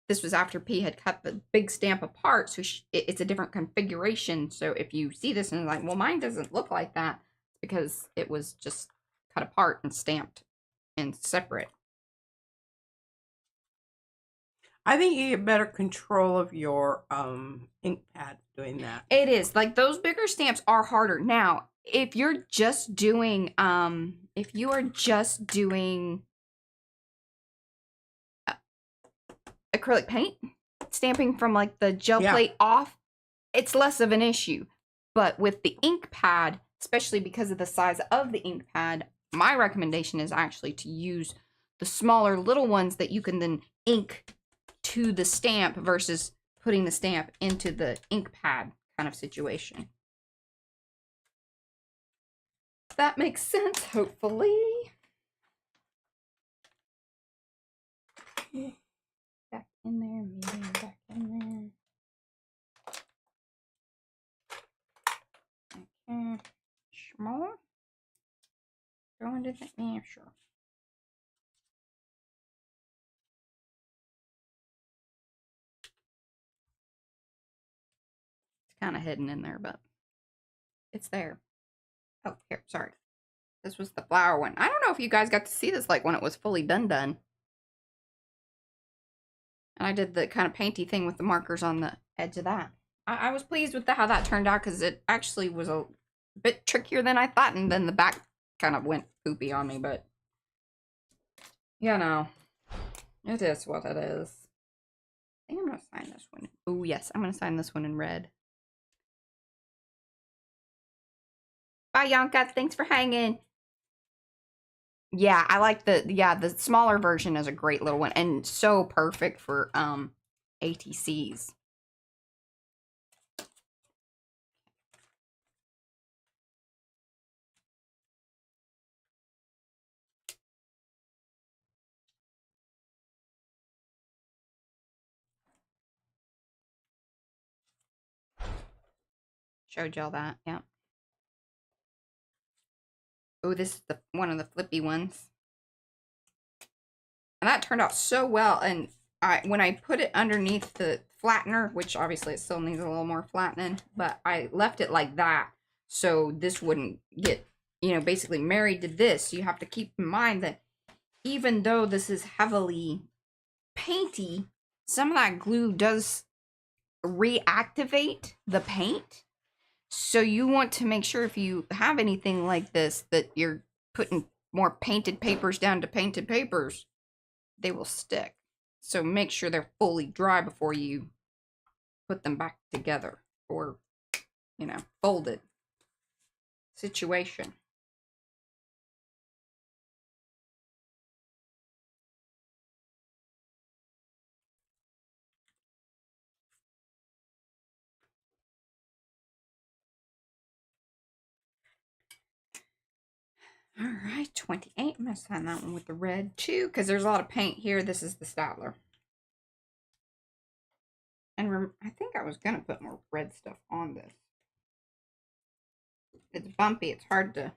this was after P had cut the big stamp apart, so it's a different configuration. So if you see this and like, well, mine doesn't look like that, because it was just cut apart and stamped and separate. I think you get better control of your ink pad doing that. It is. Like, those bigger stamps are harder. Now, if you're just doing acrylic paint, stamping from like the gel plate off, it's less of an issue. But with the ink pad, especially because of the size of the ink pad, my recommendation is actually to use the smaller little ones that you can then ink to the stamp versus putting the stamp into the ink pad kind of situation. That makes sense, hopefully. Back in there, medium back in there. Okay, small. Go into the, yeah, sure. It's kind of hidden in there, but it's there. Oh, here, sorry. This was the flower one. I don't know if you guys got to see this like when it was fully done. And I did the kind of painty thing with the markers on the edge of that. I was pleased with how that turned out because it actually was a bit trickier than I thought, and then the back kind of went poopy on me, but you know, it is what it is. I think I'm going to sign this one. Oh, yes, I'm going to sign this one in red. Bye, Yonka. Thanks for hanging. Yeah, I like the smaller version is a great little one and so perfect for ATCs. Showed y'all that, yeah. Oh, this is one of the flippy ones. And that turned out so well. And when I put it underneath the flattener, which obviously it still needs a little more flattening, but I left it like that so this wouldn't get, basically married to this. So you have to keep in mind that even though this is heavily painty, some of that glue does reactivate the paint. So you want to make sure if you have anything like this that you're putting more painted papers down to painted papers, they will stick. So make sure they're fully dry before you put them back together or, you know, folded situation. All right, 28. I'm going to sign that one with the red too, because there's a lot of paint here. This is the Statler. And I think I was going to put more red stuff on this. It's bumpy. It's hard to...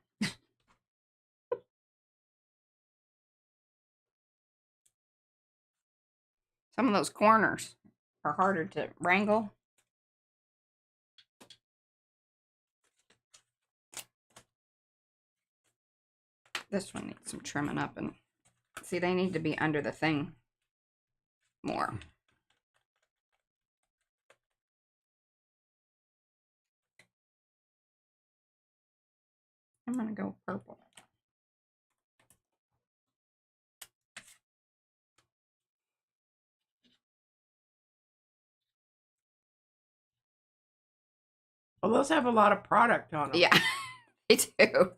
Some of those corners are harder to wrangle. This one needs some trimming up, and see, they need to be under the thing more. I'm gonna go purple. Well, those have a lot of product on them. Yeah, they do.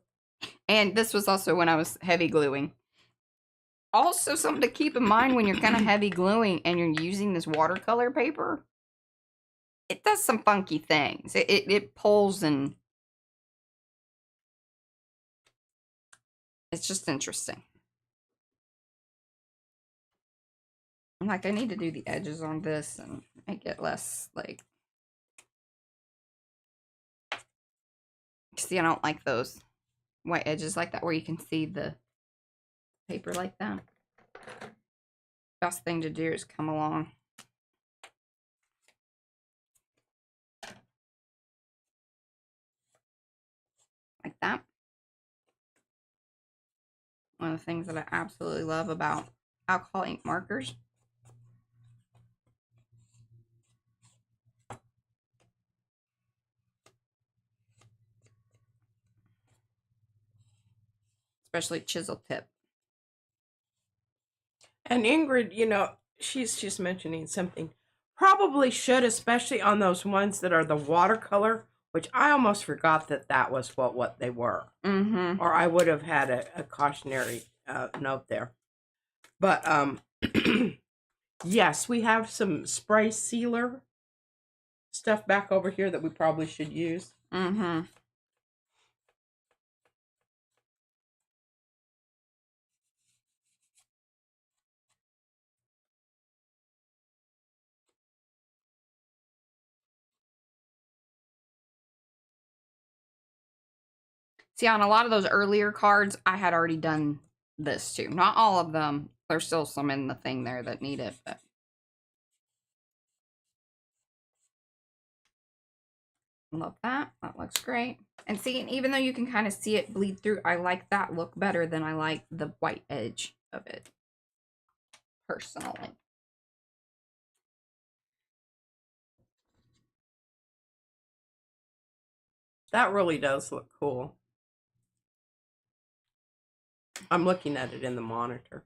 And this was also when I was heavy gluing. Also, something to keep in mind when you're kind of heavy gluing and you're using this watercolor paper, it does some funky things. It pulls, and it's just interesting. I'm like, I need to do the edges on this and make it less, like... See, I don't like those white edges like that where you can see the paper like that. Best thing to do is come along like that. One of the things that I absolutely love about alcohol ink markers especially chisel tip. And Ingrid, you know, she's just mentioning something. Probably should, especially on those ones that are the watercolor, which I almost forgot that was what they were. Mm-hmm. Or I would have had a cautionary note there. But yes, we have some spray sealer stuff back over here that we probably should use. Mm-hmm. See, on a lot of those earlier cards, I had already done this too. Not all of them. There's still some in the thing there that need it, but... Love that. That looks great. And see, even though you can kind of see it bleed through, I like that look better than I like the white edge of it, personally. That really does look cool. I'm looking at it in the monitor.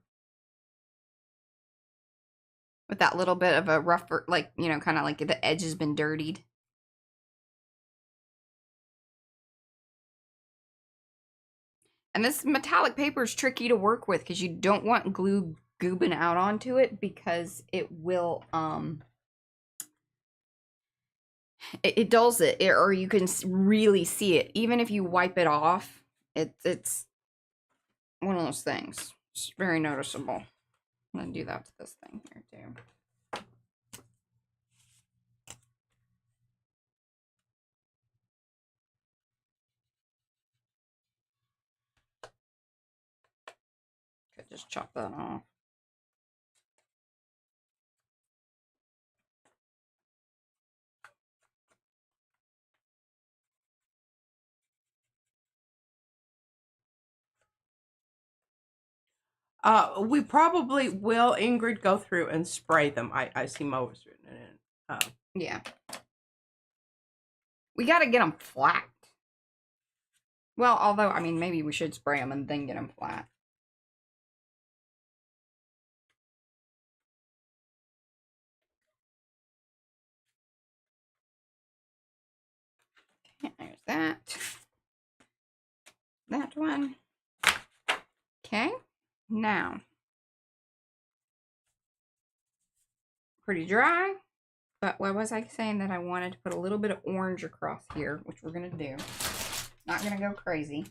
With that little bit of a rougher, like, you know, kind of like the edge has been dirtied. And this metallic paper is tricky to work with because you don't want glue goobing out onto it because it will, it dulls it, or you can really see it. Even if you wipe it off, it's one of those things. It's very noticeable. I'm going to do that to this thing here too. Could just chop that off. We probably will, Ingrid, go through and spray them. I see Mo was written in. Yeah. We got to get them flat. Well, although, I mean, maybe we should spray them and then get them flat. Okay, there's that. That one. Okay, now. Pretty dry. But what was I saying? That I wanted to put a little bit of orange across here, which we're going to do. Not going to go crazy.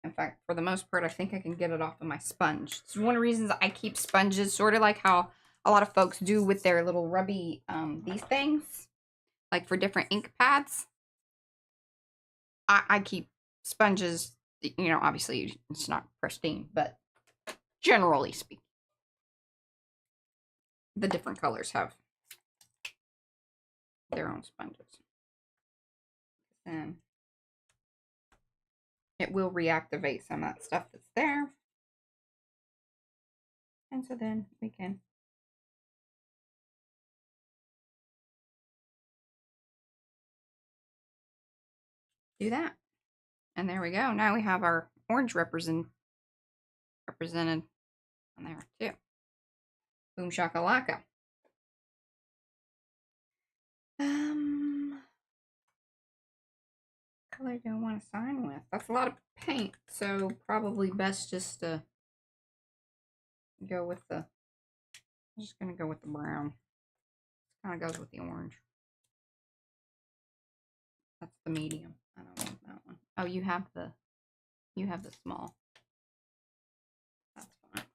In fact, for the most part, I think I can get it off of my sponge. It's one of the reasons I keep sponges, sort of like how a lot of folks do with their little rubby, these things. Like for different ink pads. I keep sponges, you know, obviously it's not pristine, but generally speaking. The different colors have their own sponges. And it will reactivate some of that stuff that's there. And so then we can do that. And there we go. Now we have our orange represented on there too. Boom shakalaka. Color do I want to sign with? That's a lot of paint, so probably best just to go with the. I'm just gonna go with the brown. Kind of goes with the orange. That's the medium. I don't want that one. Oh, you have the small. That's fine.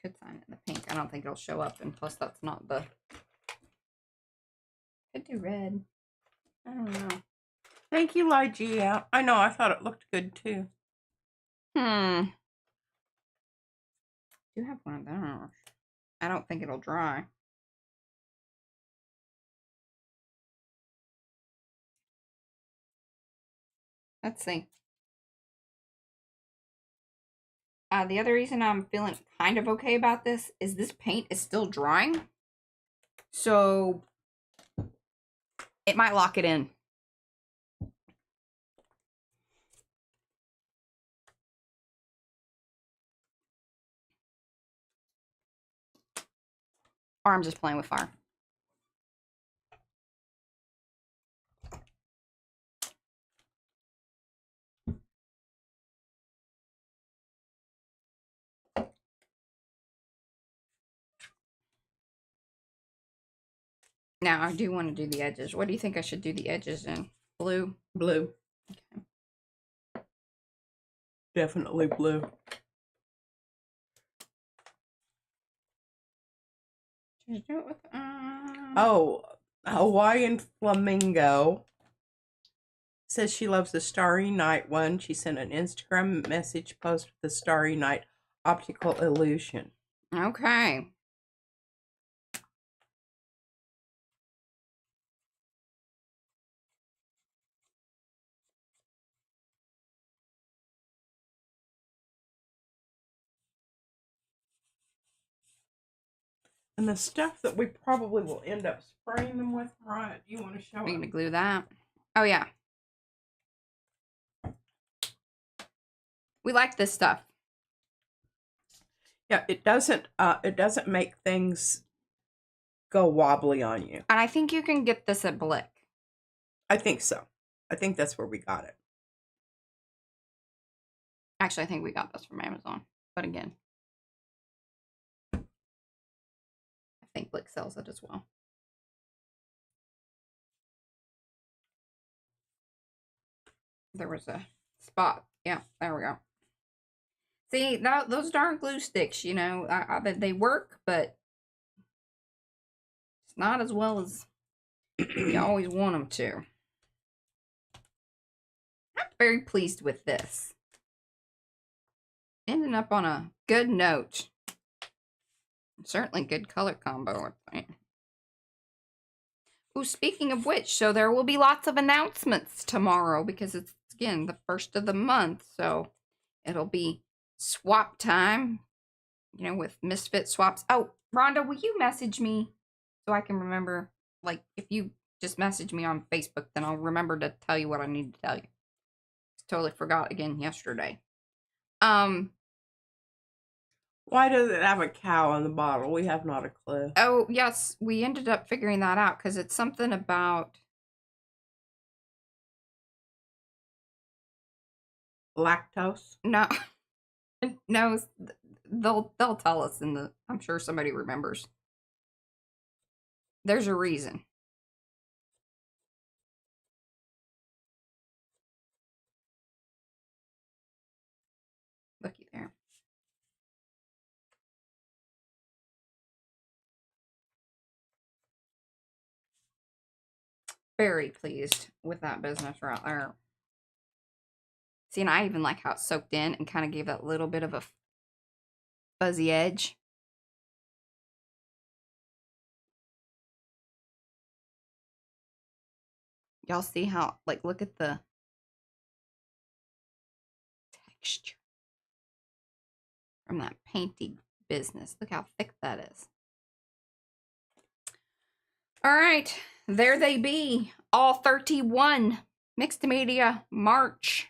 Could sign it in the pink. I don't think it'll show up, and plus that's not the. Could do red. I don't know. Thank you, Lygia. I know, I thought it looked good too. Do you have one of those? I don't think it'll dry. Let's see. The other reason I'm feeling kind of okay about this is this paint is still drying. So it might lock it in. Or I'm just playing with fire. Now, I do want to do the edges. What do you think I should do the edges in? Blue? Blue. Okay. Definitely blue. Should I do it with, Oh, Hawaiian Flamingo says she loves the Starry Night one. She sent an Instagram message post with the Starry Night optical illusion. Okay. And the stuff that we probably will end up spraying them with, Mariah, do you want to show We're going to it? glue that. Oh, yeah. We like this stuff. Yeah, it doesn't make things go wobbly on you. And I think you can get this at Blick. I think so. I think that's where we got it. Actually, I think we got this from Amazon. But again, I think Blick sells it as well. There was a spot. Yeah, there we go. See, those darn glue sticks, you know, they work, but it's not as well as you always want them to. I'm very pleased with this. Ending up on a good note. Certainly good color combo, I think. Oh, speaking of which, so there will be lots of announcements tomorrow because it's, again, the first of the month. So it'll be swap time, you know, with Misfit swaps. Oh, Rhonda, will you message me so I can remember, like, if you just message me on Facebook, then I'll remember to tell you what I need to tell you. Totally forgot again yesterday. Why does it have a cow in the bottle? We have not a clue. Oh, yes, we ended up figuring that out because it's something about Lactose? no, no. They'll tell us in the. I'm sure somebody remembers. There's a reason. Looky there. Very pleased with that business right there. See, and I even like how it soaked in and kind of gave that little bit of a fuzzy edge. Y'all see how, like, look at the texture from that painty business. Look how thick that is. All right, there they be. All 31 mixed media March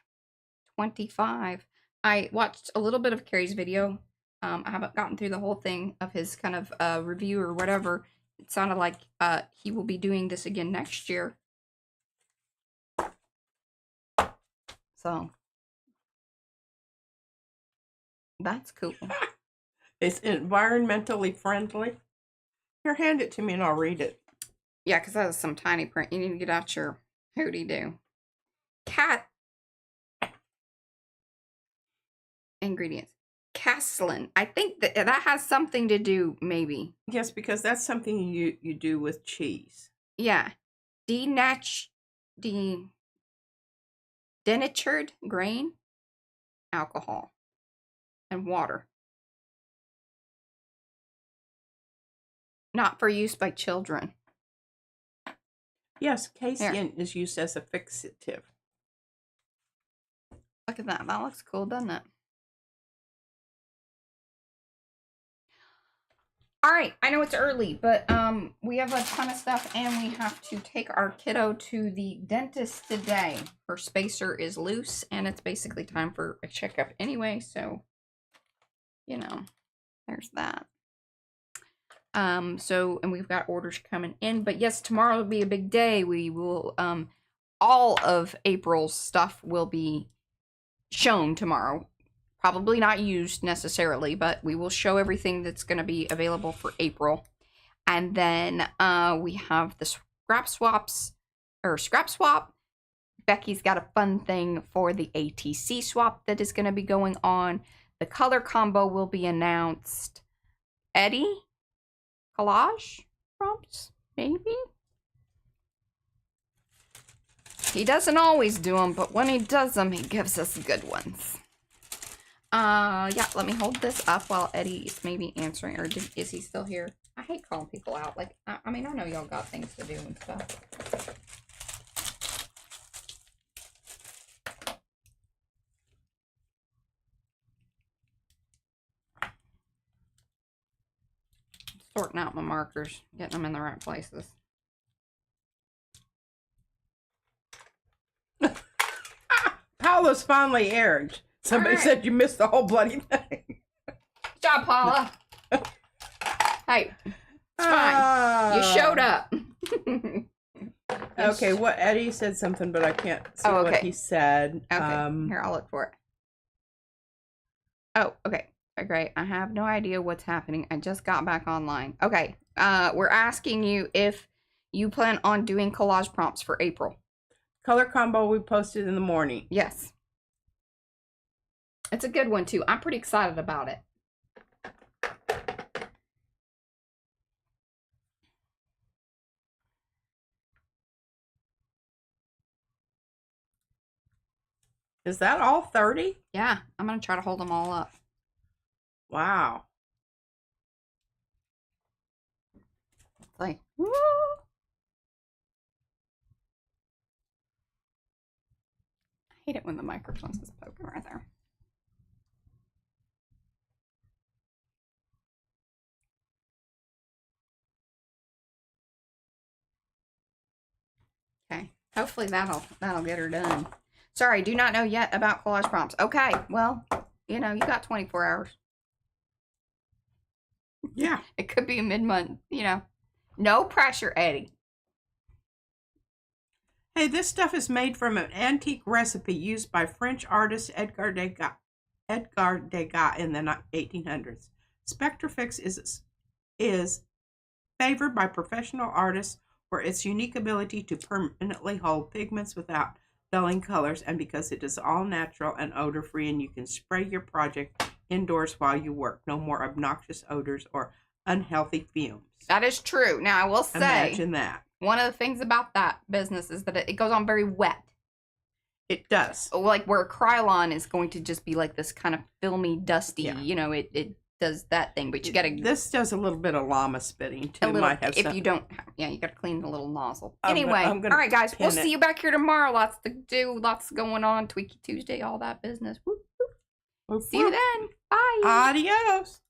25. I watched a little bit of Carrie's video. I haven't gotten through the whole thing of his kind of review or whatever. It sounded like he will be doing this again next year. So that's cool. It's environmentally friendly. Here, hand it to me and I'll read it. Yeah, because that is some tiny print. You need to get out your hooty-doo. Cat ingredients. Caslin. I think that has something to do, maybe. Yes, because that's something you do with cheese. Yeah. Denatured grain, alcohol, and water. Not for use by children. Yes, casein is used as a fixative. Look at that. That looks cool, doesn't it? All right, I know it's early, but we have a ton of stuff, and we have to take our kiddo to the dentist today. Her spacer is loose, and it's basically time for a checkup anyway, so, you know, there's that. And we've got orders coming in, but yes, tomorrow will be a big day. We will, all of April's stuff will be shown tomorrow. Probably not used necessarily, but we will show everything that's going to be available for April. And then we have the scrap swap. Becky's got a fun thing for the ATC swap that is going to be going on. The color combo will be announced. Eddie? Collage prompts? Maybe? He doesn't always do them, but when he does them, he gives us good ones. Yeah, let me hold this up while Eddie is maybe answering, or is he still here? I hate calling people out. Like, I mean, I know y'all got things to do and stuff. Sorting out my markers, getting them in the right places. Paula's finally aired. Somebody said you missed the whole bloody thing. Good job, Paula. Hey, it's fine. You showed up. Okay, what Eddie said something, but I can't see what he said. Okay, here, I'll look for it. Oh, okay. Great. I have no idea what's happening. I just got back online. Okay, we're asking you if you plan on doing collage prompts for April. Color combo we posted in the morning. Yes. It's a good one, too. I'm pretty excited about it. Is that all 30? Yeah, I'm going to try to hold them all up. Wow. It's like, woo! I hate it when the microphone is poking right there. Hopefully that'll get her done. Sorry, do not know yet about collage prompts. Okay, well, you know, you got 24 hours. Yeah. It could be a mid-month, you know. No pressure, Eddie. Hey, this stuff is made from an antique recipe used by French artist Edgar Degas in the 1800s. Spectrafix is favored by professional artists for its unique ability to permanently hold pigments without dulling colors, and because it is all natural and odor-free, and you can spray your project indoors while you work. No more obnoxious odors or unhealthy fumes. That is true. Now, I will say, Imagine that. One of the things about that business is that it goes on very wet. It does. Like where Krylon is going to just be like this kind of filmy, dusty, you know, it does that thing, but you gotta... This does a little bit of llama spitting, too. Little, might have if some... you don't... Yeah, you gotta clean the little nozzle. I'm Anyway, all right, guys, we'll see it. you back here tomorrow. Lots to do, lots going on. Tweaky Tuesday, all that business. Woo, woo. See you then. Bye. Adios.